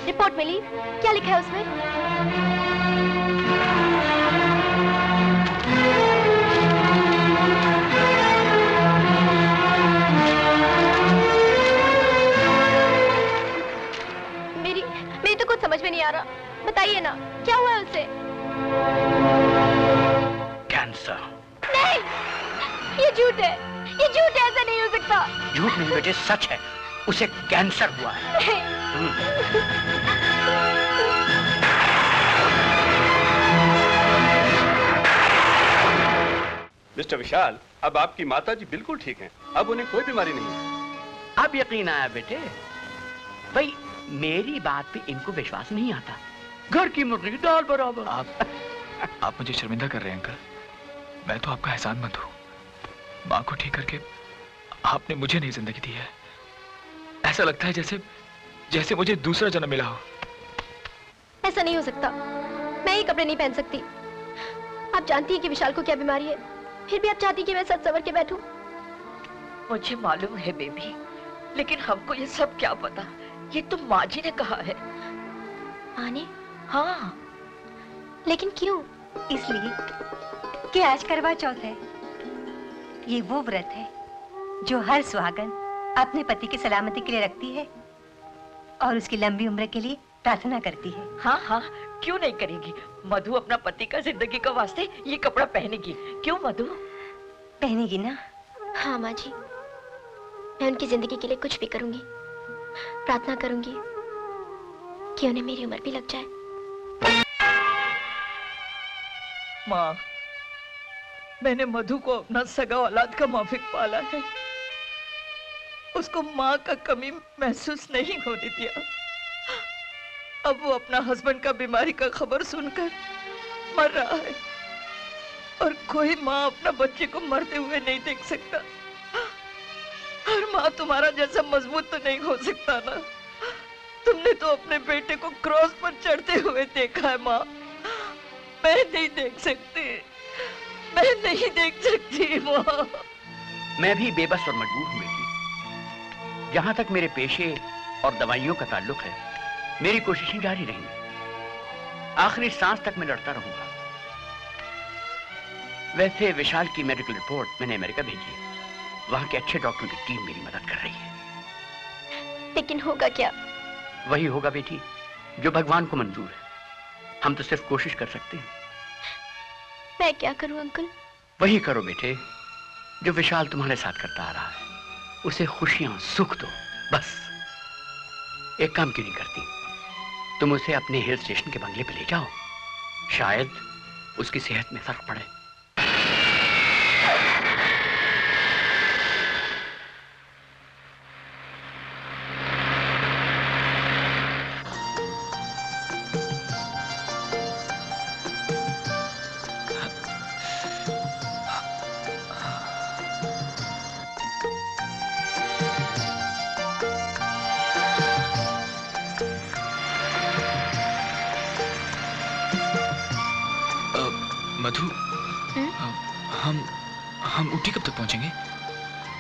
रिपोर्ट मिली, क्या लिखा है उसमें? मेरी तो कुछ समझ में नहीं आ रहा, बताइए ना क्या हुआ है उसे? कैंसर। नहीं, ये झूठ है, ये झूठ है, ऐसा नहीं हो सकता। झूठ नहीं बेटे, सच है, उसे कैंसर हुआ है। मिस्टर विशाल, अब आपकी माता जी बिल्कुल ठीक हैं। अब उन्हें कोई बीमारी नहीं है। अब यकीन आया बेटे। भाई मेरी बात पे इनको विश्वास नहीं आता। घर की मुर्गी दाल बराबर। आप मुझे शर्मिंदा कर रहे हैं अंकल। मैं तो आपका एहसानमंद हूँ। माँ को ठीक करके आपने मुझे नई जिंदगी दी है। ऐसा लगता है जैसे जैसे मुझे दूसरा जन्म मिला हो। ऐसा नहीं हो सकता, मैं ये कपड़े नहीं पहन सकती। आप जानती हैं कि विशाल को क्या बीमारी है, फिर भी आप चाहती कि मैं सच सवर के बैठूं। मुझे मालूम है बेबी, लेकिन हमको ये सब क्या पता। ये तो माँ जी ने कहा है। माँ ने? हाँ। लेकिन क्यों? इसलिए कि आज करवा चौथ है। ये वो व्रत है जो हर सुहागन अपने पति की सलामती के लिए रखती है और उसकी लंबी उम्र के लिए प्रार्थना करती है। हाँ हाँ, क्यों नहीं करेगी? मधु अपना पति का जिंदगी का वास्ते ये कपड़ा पहनेगी। क्यों मधु? पहनेगी ना? हाँ माँ जी, मैं उनकी जिंदगी के लिए कुछ भी करूंगी। प्रार्थना करूंगी कि उन्हें मेरी उम्र भी लग जाए। माँ, मैंने मधु को अपना सगा औलाद का माफिक पाला है। उसको माँ का कमी महसूस नहीं होने दिया। अब वो अपना हस्बैंड का बीमारी का खबर सुनकर मर रहा है और कोई माँ अपना बच्चे को मरते हुए नहीं देख सकता। हर माँ तुम्हारा जैसा मजबूत तो नहीं हो सकता ना। तुमने तो अपने बेटे को क्रॉस पर चढ़ते हुए देखा है माँ। मैं नहीं देख सकती, मैं नहीं देख सकती माँ। मैं भी बेबस और मजबूर हूँ बेटी। जहां तक मेरे पेशे और दवाइयों का ताल्लुक है, मेरी कोशिशें जारी रहेंगी। आखिरी सांस तक मैं लड़ता रहूंगा। वैसे विशाल की मेडिकल रिपोर्ट मैंने अमेरिका भेजी है। वहां के अच्छे डॉक्टरों की टीम मेरी मदद कर रही है। लेकिन होगा क्या? वही होगा बेटी जो भगवान को मंजूर है। हम तो सिर्फ कोशिश कर सकते हैं। मैं क्या करूं अंकल? वही करो बेटे जो विशाल तुम्हारे साथ करता आ रहा है। उसे खुशियां सुख दो बस। एक काम क्यों नहीं करती, तुम उसे अपने हिल स्टेशन के बंगले पे ले जाओ। शायद उसकी सेहत में फर्क पड़े। मधु, हम ऊटी कब तक पहुंचेंगे?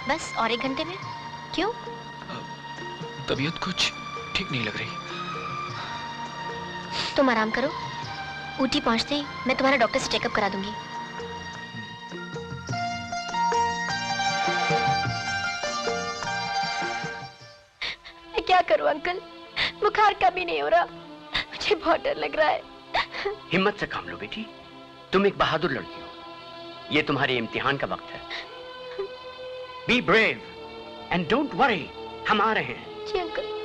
बस और 1 घंटे में। क्यों? तबीयत कुछ ठीक नहीं लग रही। तुम आराम करो। ऊटी पहुंचते ही मैं तुम्हारा डॉक्टर से चेकअप करा दूंगी। मैं क्या करूं अंकल? बुखार कम ही नहीं हो रहा। मुझे बहुत डर लग रहा है। हिम्मत से काम लो बेटी। तुम एक बहादुर लड़की हो। ये तुम्हारे इम्तिहान का वक्त है। Be brave and don't worry. हम आ रहे हैं। जी अंकल।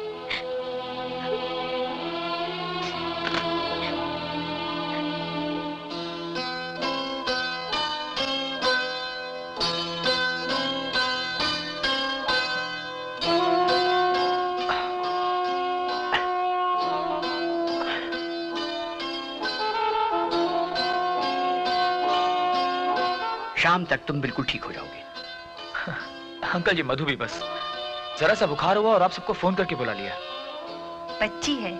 शाम तक तुम बिल्कुल ठीक हो जाओगे। अंकल जी, मधु भी बस जरा सा बुखार हुआ और आप सबको फोन करके बुला लिया। बच्ची है,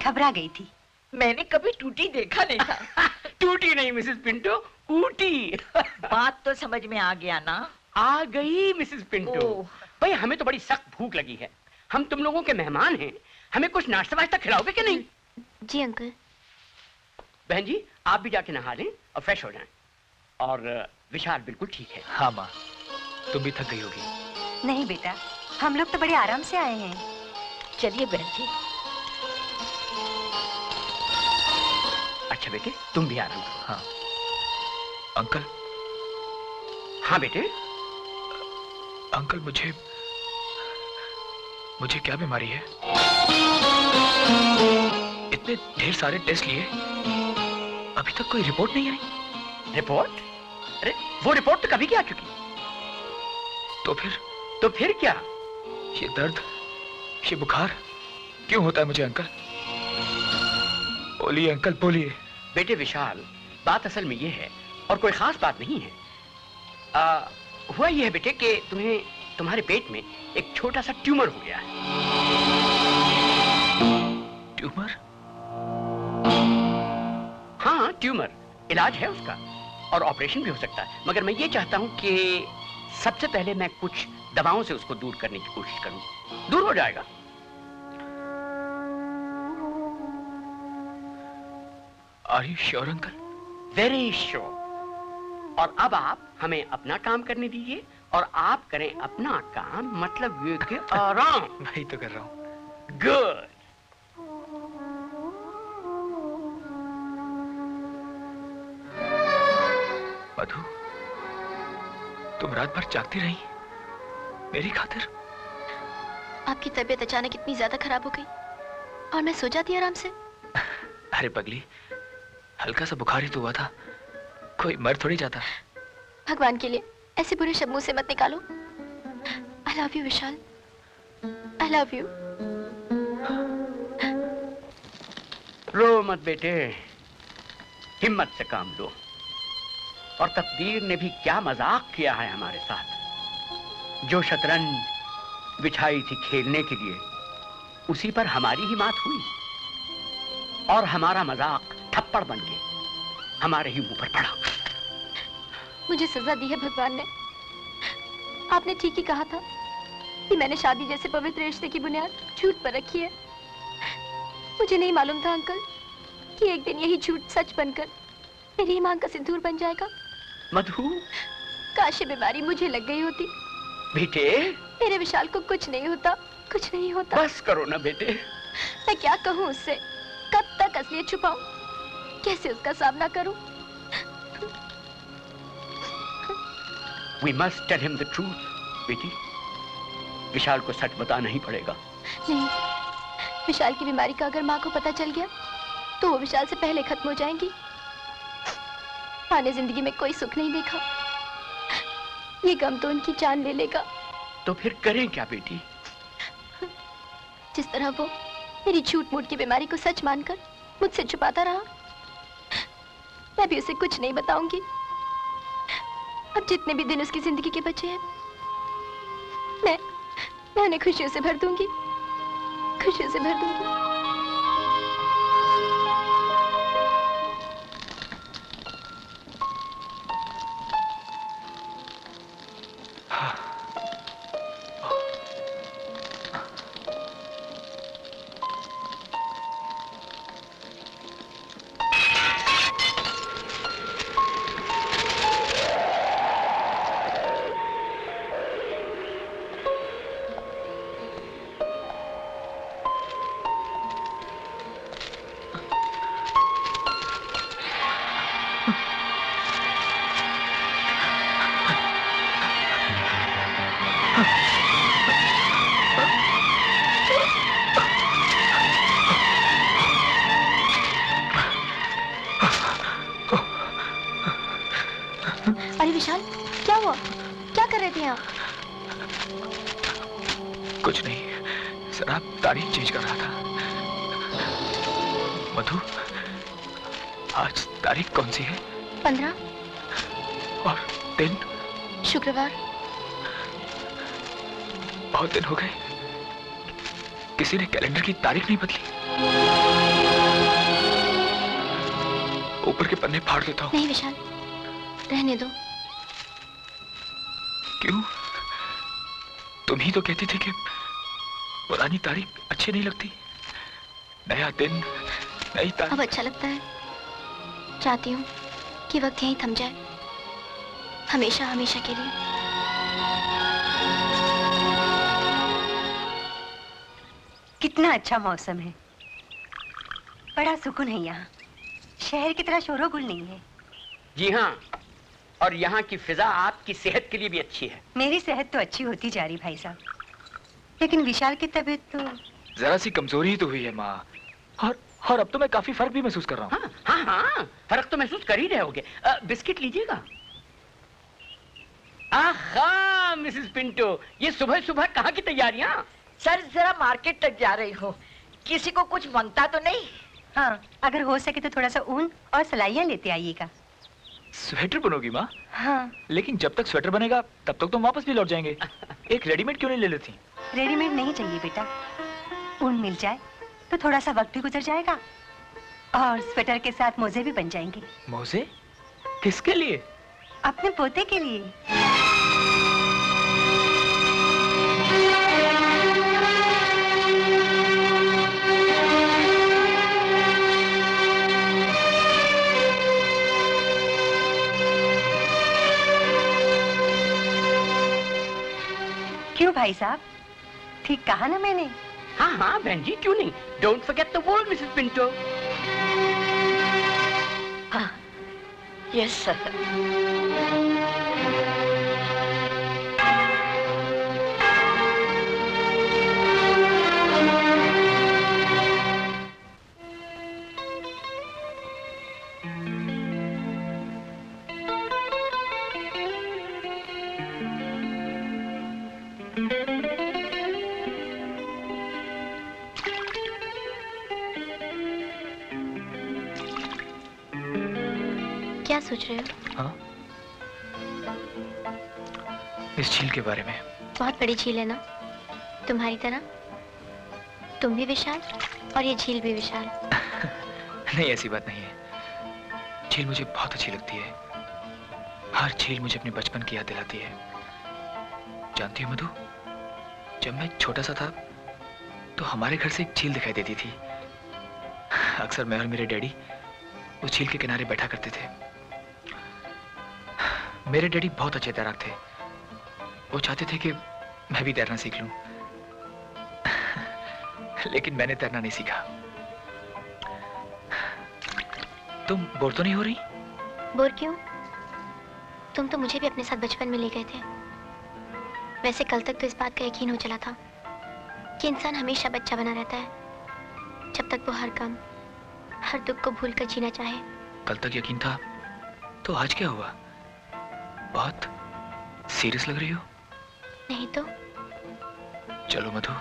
घबरा गई थी। मैंने कभी टूटी देखा नहीं था। टूटी नहीं मिसेस पिंटो, ऊटी। बात तो समझ में आ गया ना? आ गई मिसेस पिंटो। भाई हमें तो बड़ी सख्त भूख लगी है। हम तुम लोगों के मेहमान हैं। हमें कुछ नाश्ता वाश्ता खिलाओगे कि नहीं? जी अंकल। बहन जी, आप भी जाके नहा लें और फ्रेश हो जाएं। और विशाल बिल्कुल ठीक है। हाँ माँ, तुम भी थक गई होगी। नहीं बेटा, हम लोग तो बड़े आराम से आए हैं। चलिए बहन जी। अच्छा बेटे, तुम भी आराम करो। हाँ अंकल। हाँ बेटे। अंकल, मुझे क्या बीमारी है? इतने ढेर सारे टेस्ट लिए, अभी तक कोई रिपोर्ट नहीं आई। रिपोर्ट? अरे वो रिपोर्ट तो कभी की आ चुकी। तो फिर क्या? ये दर्द, ये बुखार क्यों होता है मुझे अंकल? बोलिए अंकल, बोलिए। बेटे विशाल, बात असल में ये है और कोई खास बात नहीं है। हुआ ये है बेटे कि तुम्हारे पेट में एक छोटा सा ट्यूमर हो गया है। ट्यूमर? हाँ ट्यूमर। इलाज है उसका और ऑपरेशन भी हो सकता है, मगर मैं ये चाहता हूं कि सबसे पहले मैं कुछ दवाओं से उसको दूर करने की कोशिश करूं। दूर हो जाएगा। Are you sure uncle? Very sure. और अब आप हमें अपना काम करने दीजिए और आप करें अपना काम, मतलब ये कि आराम। वही तो कर रहा हूं। गुड। मधु, तुम रात भर जागती रही मेरी खातिर? आपकी तबीयत अचानक इतनी ज्यादा खराब हो गई और मैं सो जाती आराम से। अरे पगली, हल्का सा बुखार ही तो हुआ था, कोई मर थोड़ी जाता। भगवान के लिए ऐसे बुरे शब्द मुंह से मत निकालो। I love you Vishal, I love you। रो मत बेटे, हिम्मत से काम लो। और तकदीर ने भी क्या मजाक किया है हमारे साथ। जो शतरंज बिछाई थी खेलने के लिए, उसी पर हमारी ही मात हुई और हमारा मजाक थप्पड़ बन के हमारे ही मुंह पर पड़ा। मुझे सजा दी है भगवान ने। आपने ठीक ही कहा था कि मैंने शादी जैसे पवित्र रिश्ते की बुनियाद झूठ पर रखी है। मुझे नहीं मालूम था अंकल कि एक दिन यही झूठ सच बनकर मेरी ही मांग का सिंदूर बन जाएगा। मधु, काश ये बीमारी मुझे लग गई होती। बेटे, मेरे विशाल को कुछ नहीं होता, कुछ नहीं होता। बस करो ना बेटे। मैं क्या कहूँ उससे? कब तक असलियत छुपाऊं? कैसे उसका सामना करूं? We must tell him the truth, बेटी। विशाल को सच बताना ही पड़ेगा। नहीं, विशाल की बीमारी का अगर माँ को पता चल गया तो वो विशाल से पहले खत्म हो जाएंगी। माँ ने जिंदगी में कोई सुख नहीं देखा, ये गम तो उनकी जान ले लेगा। तो फिर करें क्या बेटी? जिस तरह वो मेरी झूठ मूठ की बीमारी को सच मानकर मुझसे छुपाता रहा, मैं भी उसे कुछ नहीं बताऊंगी। अब जितने भी दिन उसकी जिंदगी के बचे हैं, मैं उन्हें खुशियों से भर दूंगी, खुशियों से भर दूंगी। अरे विशाल, क्या हुआ? क्या कर रहे थे आप? कुछ नहीं, जरा तारीख चेंज कर रहा था। मधु, आज तारीख कौन सी है? 15। और दिन? शुक्रवार। बहुत दिन हो गए, किसी ने कैलेंडर की तारीख नहीं बदली। ऊपर के पन्ने फाड़ देता हूँ। नहीं विशाल, रहने दो। क्यों? तुम ही तो कहती थी कि पुरानी तारीख अच्छी नहीं लगती। नया दिन, नई तारीख। अब अच्छा लगता है। चाहती हूँ कि वक्त यहीं थम जाए, हमेशा हमेशा के लिए। कितना अच्छा मौसम है, बड़ा सुकून है यहाँ। शहर की तरह शोरोगुल नहीं है। जी हाँ, और यहाँ की फिजा आपकी सेहत के लिए भी अच्छी है। मेरी सेहत तो अच्छी होती जा रही भाई साहब, लेकिन विशाल की तबीयत तो जरा सी कमजोरी ही तो हुई है माँ, और अब तो मैं काफी फर्क भी महसूस कर रहा हूँ। हाँ, हाँ, फर्क तो महसूस कर ही रहे होगे। बिस्किट लीजिएगा। आहा मिसेस पिंटो, ये सुबह सुबह कहाँ की तैयारियां? सर जरा मार्केट तक जा रही हूँ, किसी को कुछ मांगता तो नहीं? हाँ, अगर हो सके तो थोड़ा सा ऊन और सलाइयाँ लेते आइएगा। स्वेटर बनोगी माँ? हाँ। लेकिन जब तक स्वेटर बनेगा तब तक तुम वापस भी लौट जाएंगे। एक रेडीमेड क्यों नहीं ले लेती? रेडीमेड नहीं चाहिए बेटा, ऊन मिल जाए तो थोड़ा सा वक्त भी गुजर जाएगा और स्वेटर के साथ मोजे भी बन जाएंगे। मोजे? किसके लिए? अपने पोते के लिए। क्यों भाई साहब, ठीक कहा ना मैंने? हाँ हाँ बहन जी, क्यों नहीं। Don't forget the word Mrs Pinto. हाँ, यस सर। क्या सोच रहे हो? हाँ, इस झील के बारे में। बहुत बड़ी झील है ना, तुम्हारी तरह। तुम भी विशाल और ये झील भी विशाल। नहीं, ऐसी बात नहीं है। झील मुझे बहुत अच्छी लगती है। हर झील मुझे अपने बचपन की याद दिलाती है। जानती हो मधु, जब मैं छोटा सा था तो हमारे घर से एक झील दिखाई देती थी। अक्सर मैं और मेरे डैडी उस झील के किनारे बैठा करते थे। मेरे डैडी बहुत अच्छे तैराक थे। वो चाहते थे कि मैं भी तैरना सीख लूं, लेकिन मैंने तैरना नहीं सीखा। तुम बोर तो नहीं हो रही? बोर क्यों? तुम तो मुझे भी अपने साथ बचपन में ले गए थे। वैसे कल तक तो इस बात का यकीन हो चला था कि इंसान हमेशा बच्चा बना रहता है, जब तक वो हर गम, हर दुख को भूलकर जीना चाहे। कल तक यकीन था, तो आज क्या हुआ? बहुत सीरियस लग रही हो। नहीं तो। चलो मधु,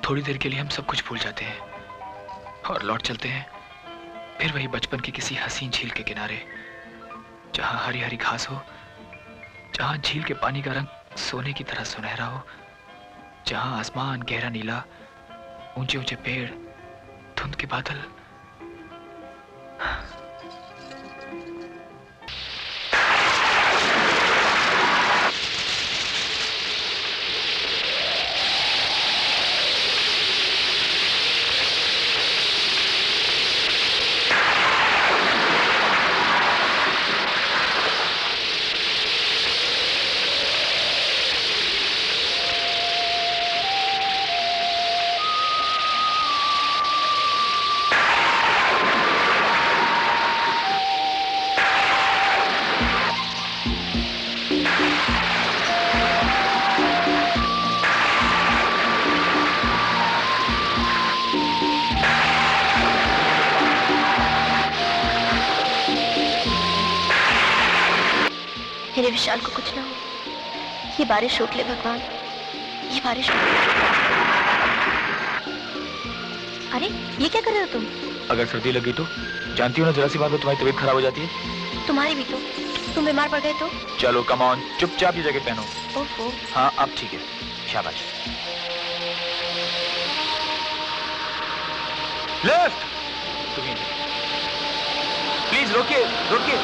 थोड़ी देर के लिए हम सब कुछ भूल जाते हैं और लौट चलते हैं फिर वही बचपन की किसी हसीन झील के किनारे, जहां हरी हरी घास हो, जहां झील के पानी का रंग सोने की तरह सुनहरा हो, जहां आसमान गहरा नीला, ऊंचे ऊंचे पेड़, धुंध के बादल। मेरे विशाल को कुछ ना हो। ये बारिश रोक ले भगवान, ये बारिश रोक ले। अरे ये क्या कर रहे हो तुम? अगर सर्दी लगी तो जानती हो ना, जरा सी बात में तुम्हारी तबीयत खराब हो जाती है। तुम्हारी भी तो। तुम बीमार पड़ गए तो? चलो कम ऑन, चुपचाप ये जैकेट पहनो। ओहो। हाँ अब ठीक है, शाबाश। लेफ्ट। प्लीज रोकिए रोकिए।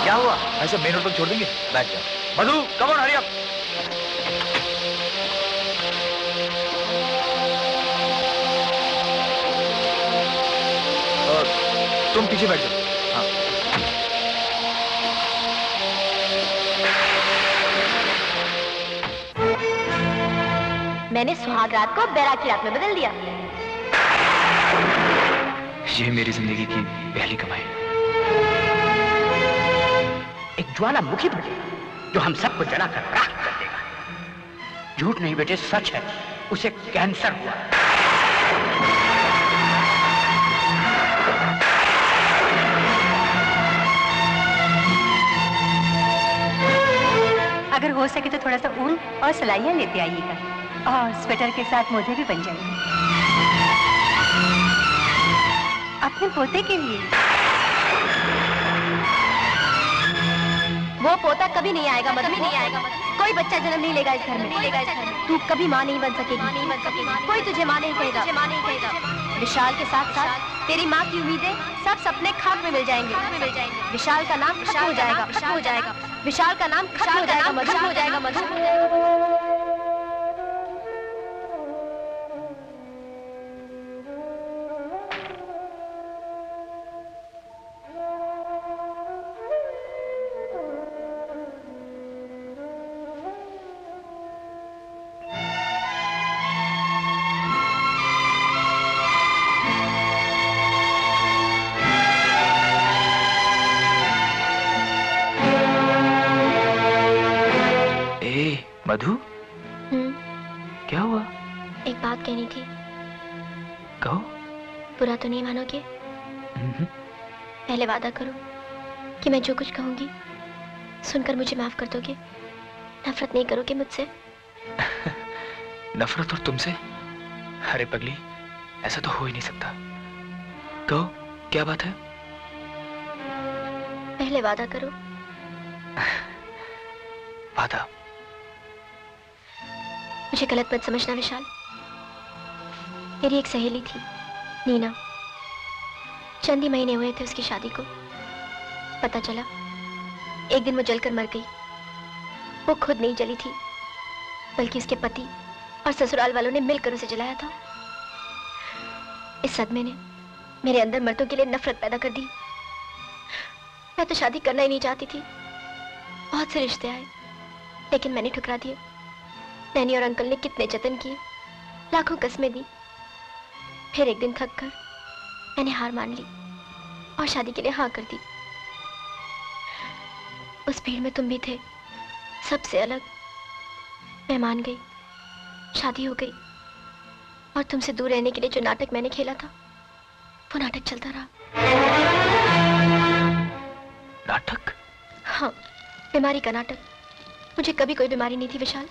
क्या हुआ? ऐसे मेन रोड पर छोड़ देंगे? बैठ जाओ। मधु कम ऑन, हरी अप। तुम पीछे बैठ जाओ। हाँ। मैंने सुहाग रात को बैराग की रात में बदल दिया। ये मेरी जिंदगी की पहली कमाई। एक ज्वालामुखी बनेगा जो हम सबको जलाकर राख कर देगा। झूठ नहीं बेटे, सच है, उसे कैंसर हुआ। अगर हो सके तो थोड़ा सा ऊन और सिलाइयाँ लेते आइएगा, और स्वेटर के साथ मोजे भी बन जाएंगे अपने पोते के लिए। वो पोता कभी नहीं आएगा मधु, कभी नहीं आएगा। कोई बच्चा जन्म नहीं लेगा इस घर में। तू कभी माँ नहीं बन सकेगी। कोई तुझे माँ नहीं कहेगा। विशाल के साथ साथ तेरी माँ की उम्मीदें सब सपने खाक में मिल जाएंगे। विशाल का नाम खत्म हो जाएगा। विशाल का नाम खत्म हो जाएगा मधु। मधु, क्या हुआ? एक बात कहनी थी। कहो। बुरा तो नहीं मानोगे? पहले वादा करो कि मैं जो कुछ कहूंगी सुनकर मुझे माफ कर दोगे। नफरत नहीं करोगे मुझसे? नफरत और तुमसे? अरे पगली, ऐसा तो हो ही नहीं सकता। कहो क्या बात है? पहले वादा करो। वादा? मुझे गलत मत समझना विशाल। मेरी एक सहेली थी, नीना। चंद ही महीने हुए थे उसकी शादी को। पता चला एक दिन वो जलकर मर गई। वो खुद नहीं जली थी, बल्कि उसके पति और ससुराल वालों ने मिलकर उसे जलाया था। इस सदमे ने मेरे अंदर मर्दों के लिए नफरत पैदा कर दी। मैं तो शादी करना ही नहीं चाहती थी। बहुत से रिश्ते आए, लेकिन मैंने ठुकरा दिए। नैनी और अंकल ने कितने जतन किए, लाखों कस्में दी। फिर एक दिन थक कर मैंने हार मान ली और शादी के लिए हाँ कर दी। उस भीड़ में तुम भी थे, सबसे अलग। मैं मान गई, शादी हो गई। और तुमसे दूर रहने के लिए जो नाटक मैंने खेला था, वो नाटक चलता रहा। नाटक? हाँ, बीमारी का नाटक। मुझे कभी कोई बीमारी नहीं थी विशाल।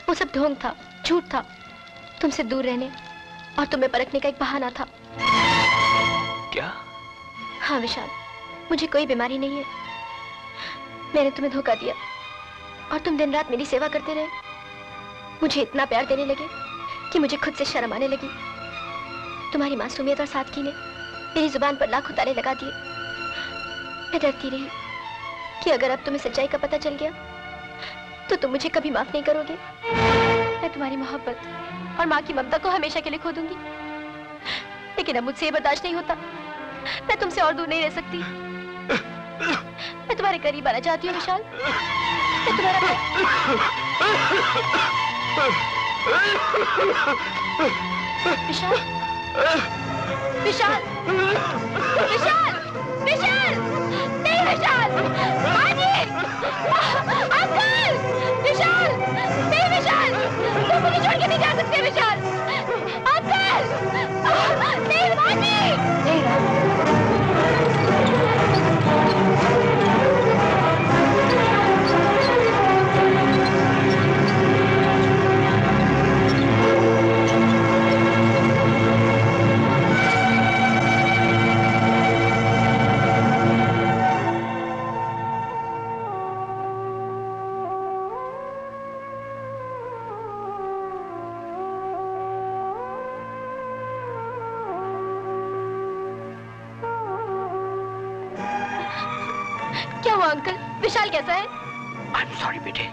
वो सब ढोंग था, झूठ था। तुमसे दूर रहने और तुम्हें परखने का एक बहाना था। क्या? हाँ विशाल, मुझे कोई बीमारी नहीं है। मैंने तुम्हें धोखा दिया और तुम दिन रात मेरी सेवा करते रहे। मुझे इतना प्यार देने लगे कि मुझे खुद से शर्म आने लगी। तुम्हारी मासूमियत और सादगी ने मेरी जुबान पर लाखों ताले लगा दिए। मैं डरती रही कि अगर अब तुम्हें सच्चाई का पता चल गया तो तुम मुझे कभी माफ नहीं करोगे। मैं तुम्हारी मोहब्बत और माँ की ममता को हमेशा के लिए खो दूंगी। लेकिन अब मुझसे ये बर्दाश्त नहीं होता। मैं तुमसे और दूर नहीं रह सकती। मैं तुम्हारे करीब आना चाहती हूँ विशाल। मैं तुम्हारा विशाल, विशाल, विशाल, विशाल, नहीं विशाल, मानी, अंकल, विशाल, नहीं विशाल, तुम मुझे छोड़ के नहीं जा सकते विशाल, अंकल, नहीं मानी, नहीं अंकल, विशाल कैसा है? I'm sorry बेटे,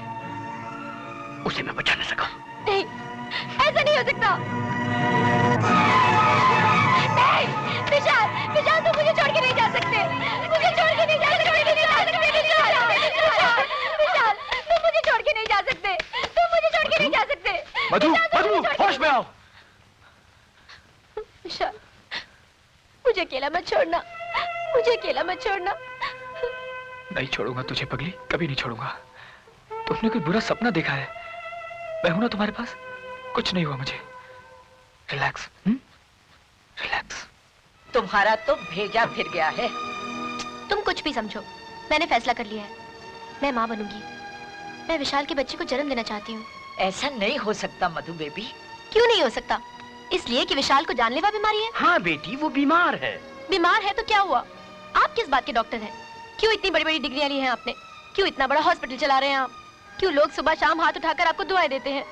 उसे मैं बचा नहीं सका। नहीं, ऐसा नहीं हो सकता। नहीं, विशाल, विशाल तुम मुझे छोड़ के नहीं जा सकते। मुझे छोड़ के नहीं जा सकते। विशाल, तुम मुझे छोड़ के नहीं जा सकते। तुम मुझे छोड़ के नहीं जा सकते। मधु, मधु, होश में आओ। विशाल, मुझे अकेला मत छोड़ना। मुझे अकेला मत छोड़ना। नहीं छोड़ूंगा तुझे पगली, कभी नहीं छोड़ूंगा। तुमने कोई बुरा सपना देखा है? मैं हूं ना तुम्हारे पास। कुछ नहीं हुआ मुझे। Relax, relax. तुम्हारा तो भेजा फिर गया है। तुम कुछ भी समझो, मैंने फैसला कर लिया है। मैं माँ बनूंगी। मैं विशाल के बच्चे को जन्म देना चाहती हूँ। ऐसा नहीं हो सकता मधु बेबी। क्यों नहीं हो सकता? इसलिए कि विशाल को जानलेवा बीमारी है। हाँ बेटी, वो बीमार है। बीमार है तो क्या हुआ? आप किस बात के डॉक्टर हैं? क्यों इतनी बड़ी बड़ी डिग्रियां ली हैं आपने? क्यों इतना बड़ा हॉस्पिटल चला रहे हैं आप? क्यों लोग सुबह शाम हाथ उठाकर आपको दुआएं देते हैं?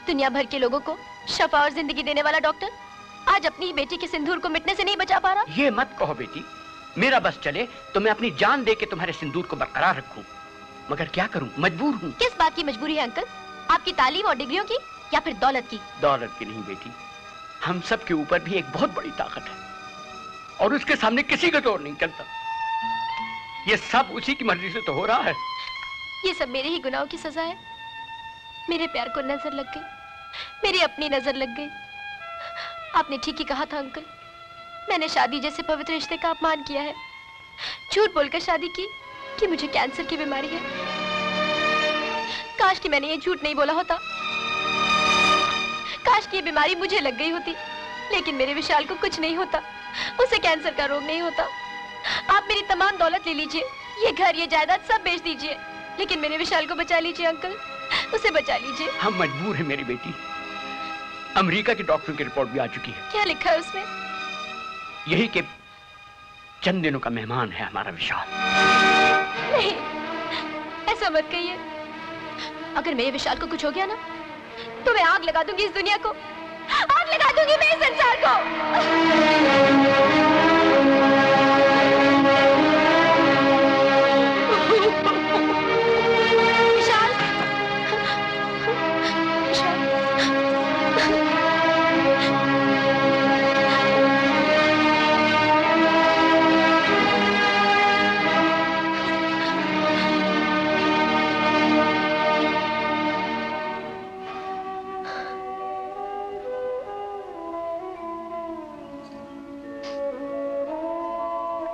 दुनिया भर के लोगों को शफा और जिंदगी देने वाला डॉक्टर आज अपनी ही बेटी के सिंदूर को मिटने से नहीं बचा पा रहा। ये मत कहो बेटी, मेरा बस चले तो मैं अपनी जान दे के तुम्हारे सिंदूर को बरकरार रखूं। मगर क्या करूं, मजबूर हूं। किस बात की मजबूरी है अंकल? आपकी तालीम और डिग्रियों की या फिर दौलत की? दौलत की नहीं बेटी, हम सब के ऊपर भी एक बहुत बड़ी ताकत है और उसके सामने किसी का जोर नहीं चलता। ये सब उसी की मर्जी से तो हो रहा है। ये सब मेरे ही गुनाहों की सजा है। मेरे प्यार को नजर लग गई, मेरी अपनी नजर लग गई। आपने ठीक ही कहा था अंकल, मैंने शादी जैसे पवित्र रिश्ते का अपमान किया है। झूठ बोलकर शादी की कि मुझे कैंसर की बीमारी है। काश कि मैंने ये झूठ नहीं बोला होता। काश कि ये बीमारी मुझे लग गई होती। लेकिन मेरे विशाल को कुछ नहीं होता, उसे कैंसर का रोग नहीं होता। आप मेरी तमाम दौलत ले लीजिए, ये घर ये जायदाद सब बेच दीजिए, लेकिन मेरे विशाल को बचा लीजिए अंकल, उसे बचा लीजिए। हम मजबूर हैं मेरी बेटी। अमेरिका के डॉक्टर की रिपोर्ट भी आ चुकी है। क्या लिखा है उसमें? यही चंद दिनों का मेहमान है हमारा विशाल। नहीं, ऐसा मत कहिए। अगर मेरे विशाल को कुछ हो गया ना, तो मैं आग लगा दूंगी इस दुनिया को, आग लगा दूंगी मैं इस संसार को।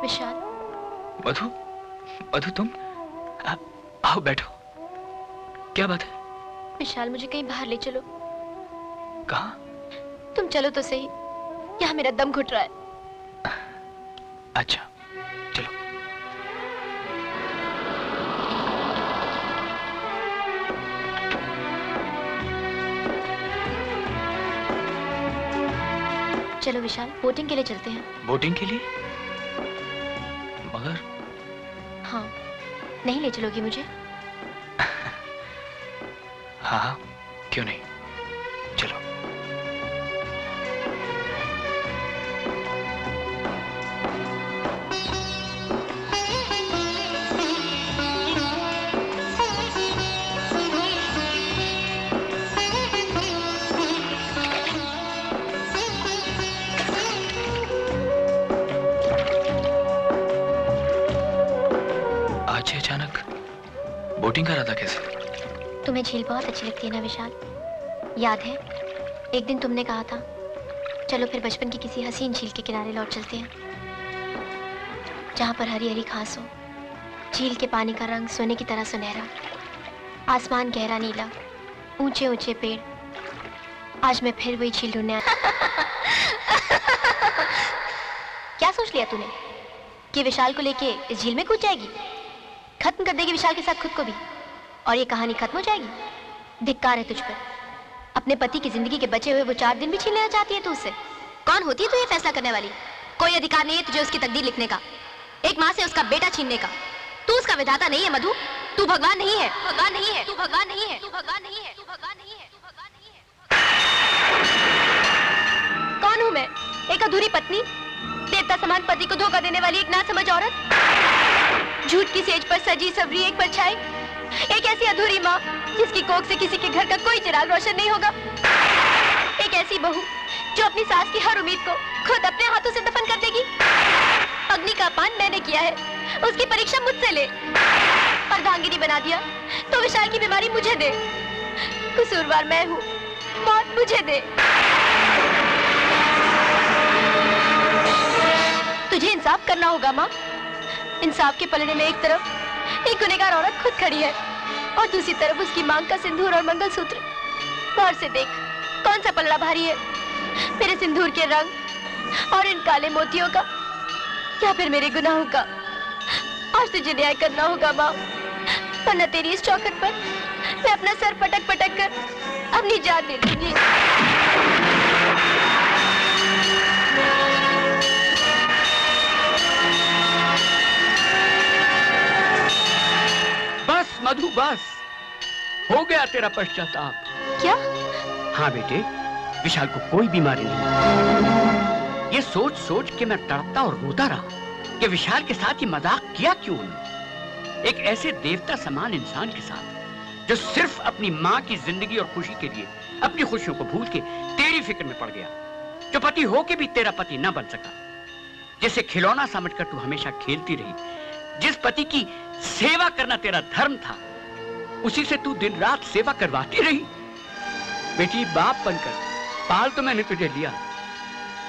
विशाल। मधु, मधु तुम आओ बैठो। क्या बात है? विशाल मुझे कहीं बाहर ले चलो। कहाँ? तुम चलो तो सही, यहाँ मेरा दम घुट रहा है। अच्छा चलो। चलो विशाल, बोटिंग के लिए चलते हैं। बोटिंग के लिए? मगर हाँ, नहीं ले चलोगी मुझे? हाँ, क्यों नहीं, चलो। आज अचानक बोटिंग का इरादा कैसे? तुम्हें झील बहुत अच्छी लगती है ना विशाल? याद है एक दिन तुमने कहा था चलो फिर बचपन की किसी हसीन झील के किनारे लौट चलते हैं, जहां पर हरी हरी घास हो, झील के पानी का रंग सोने की तरह सुनहरा, आसमान गहरा नीला, ऊंचे ऊंचे पेड़। आज मैं फिर वही झील ढूंढने क्या सोच लिया तूने कि विशाल को लेके इस झील में कूद जाएगी? खत्म कर देगी विशाल के साथ खुद को भी, और ये कहानी खत्म हो जाएगी। धिक्कार है तुझ पर। अपने पति की जिंदगी के बचे हुए वो 4 दिन भी छीन लेना चाहती है तू उससे। कौन होती है तू ये फैसला करने वाली? कोई अधिकार नहीं है तुझे उसकी तकदीर लिखने का, एक माँ से उसका बेटा छीनने का। तू उसका विधाता नहीं है मधु, तू भगवान नहीं है, भगवान नहीं है, तू भगवान नहीं है, तू भगवान नहीं है, तू भगवान नहीं है, तू भगवान नहीं है। कौन हूँ मैं? एक अधूरी पत्नी, देवता समान पति को धोखा देने वाली एक नासमझ औरत, झूठ की सेज पर सजी सवरी एक परछाई, एक ऐसी अधूरी माँ जिसकी कोख से किसी के घर का कोई चिराग रोशन नहीं होगा, एक ऐसी बहू जो अपनी सास की हर उम्मीद को खुद अपने हाथों से दफन कर देगी। अग्नि का अपान मैंने किया है, उसकी परीक्षा मुझसे ले। अर्धांगिनी बना दिया तो विशाल की बीमारी मुझे दे। कसूरवार मैं हूँ, मौत मुझे दे। तुझे इंसाफ करना होगा माँ। इंसाफ के पलड़े में एक तरफ एक गुनहगार औरत खुद खड़ी है और दूसरी तरफ उसकी मांग का सिंदूर और मंगलसूत्र। गौर से देख कौन सा पलड़ा भारी है, मेरे सिंदूर के रंग और इन काले मोतियों का, या फिर मेरे गुनाहों का। आज तुझे न्याय करना होगा माँ, वरना तेरी इस चौखट पर मैं अपना सर पटक पटक कर अपनी जान दे दूंगी। बस मधु बस, हो गया तेरा पश्चाताप। क्या? हाँ बेटे, विशाल को कोई बीमारी नहीं। ये सोच सोच के मैं तड़पता और रोता रहा कि विशाल के साथ ये मजाक किया क्यों उन्होंने। एक ऐसे देवता समान इंसान के साथ जो सिर्फ अपनी माँ की जिंदगी और खुशी के लिए अपनी खुशियों को भूल के तेरी फिक्र में पड़ गया, जो पति होके भी तेरा पति न बन सका, जिसे खिलौना समझकर तू हमेशा खेलती रही, जिस पति की सेवा करना तेरा धर्म था, उसी से तू दिन रात सेवा करवाती रही। बेटी, बाप बनकर पाल तो मैंने तुझे लिया,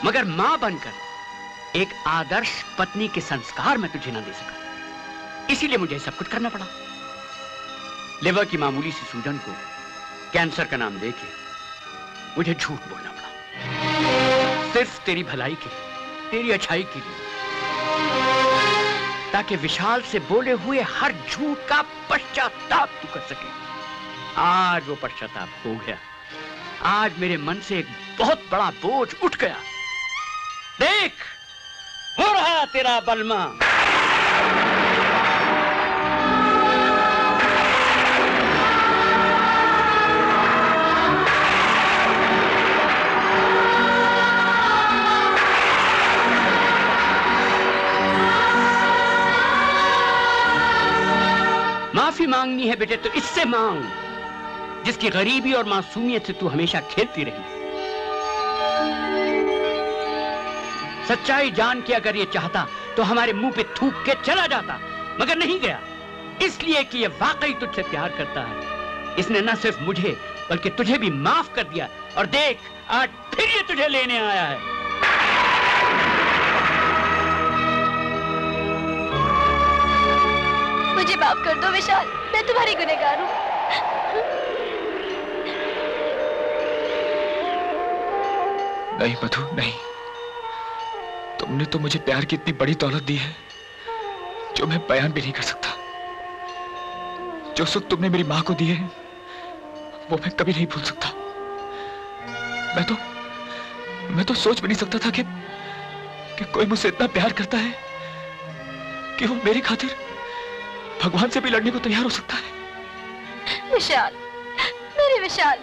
मगर मां बनकर एक आदर्श पत्नी के संस्कार में तुझे ना दे सका। इसीलिए मुझे सब कुछ करना पड़ा। लिवर की मामूली सी सूजन को कैंसर का नाम देके मुझे झूठ बोलना पड़ा, सिर्फ तेरी भलाई के, तेरी अच्छाई के लिए, ताकि विशाल से बोले हुए हर झूठ का पश्चाताप तू कर सके। आज वो पश्चाताप हो गया। आज मेरे मन से एक बहुत बड़ा बोझ उठ गया। देख, हो रहा तेरा बलमा। माफी मांगनी है बेटे तो इससे मांग जिसकी गरीबी और मासूमियत से तू हमेशा खेलती रही। सच्चाई जान के अगर ये चाहता तो हमारे मुंह पे थूक के चला जाता, मगर नहीं गया, इसलिए कि ये वाकई तुझसे प्यार करता है। इसने न सिर्फ मुझे बल्कि तुझे भी माफ कर दिया, और देख आज फिर ये तुझे लेने आया है। मुझे माफ कर दो विशाल, मैं तुम्हारी गुनहगार हूँ। नहीं मधु, नहीं। तुमने तो मुझे प्यार की इतनी बड़ी दौलत दी है जो मैं बयान भी नहीं कर सकता। जो सुख तुमने मेरी माँ को दिए हैं वो मैं कभी नहीं भूल सकता। मैं तो सोच भी नहीं सकता था कि कोई मुझसे इतना प्यार करता है कि वो मेरी खातिर भगवान से भी लड़ने को तैयार हो सकता है। विशाल, मेरे विशाल।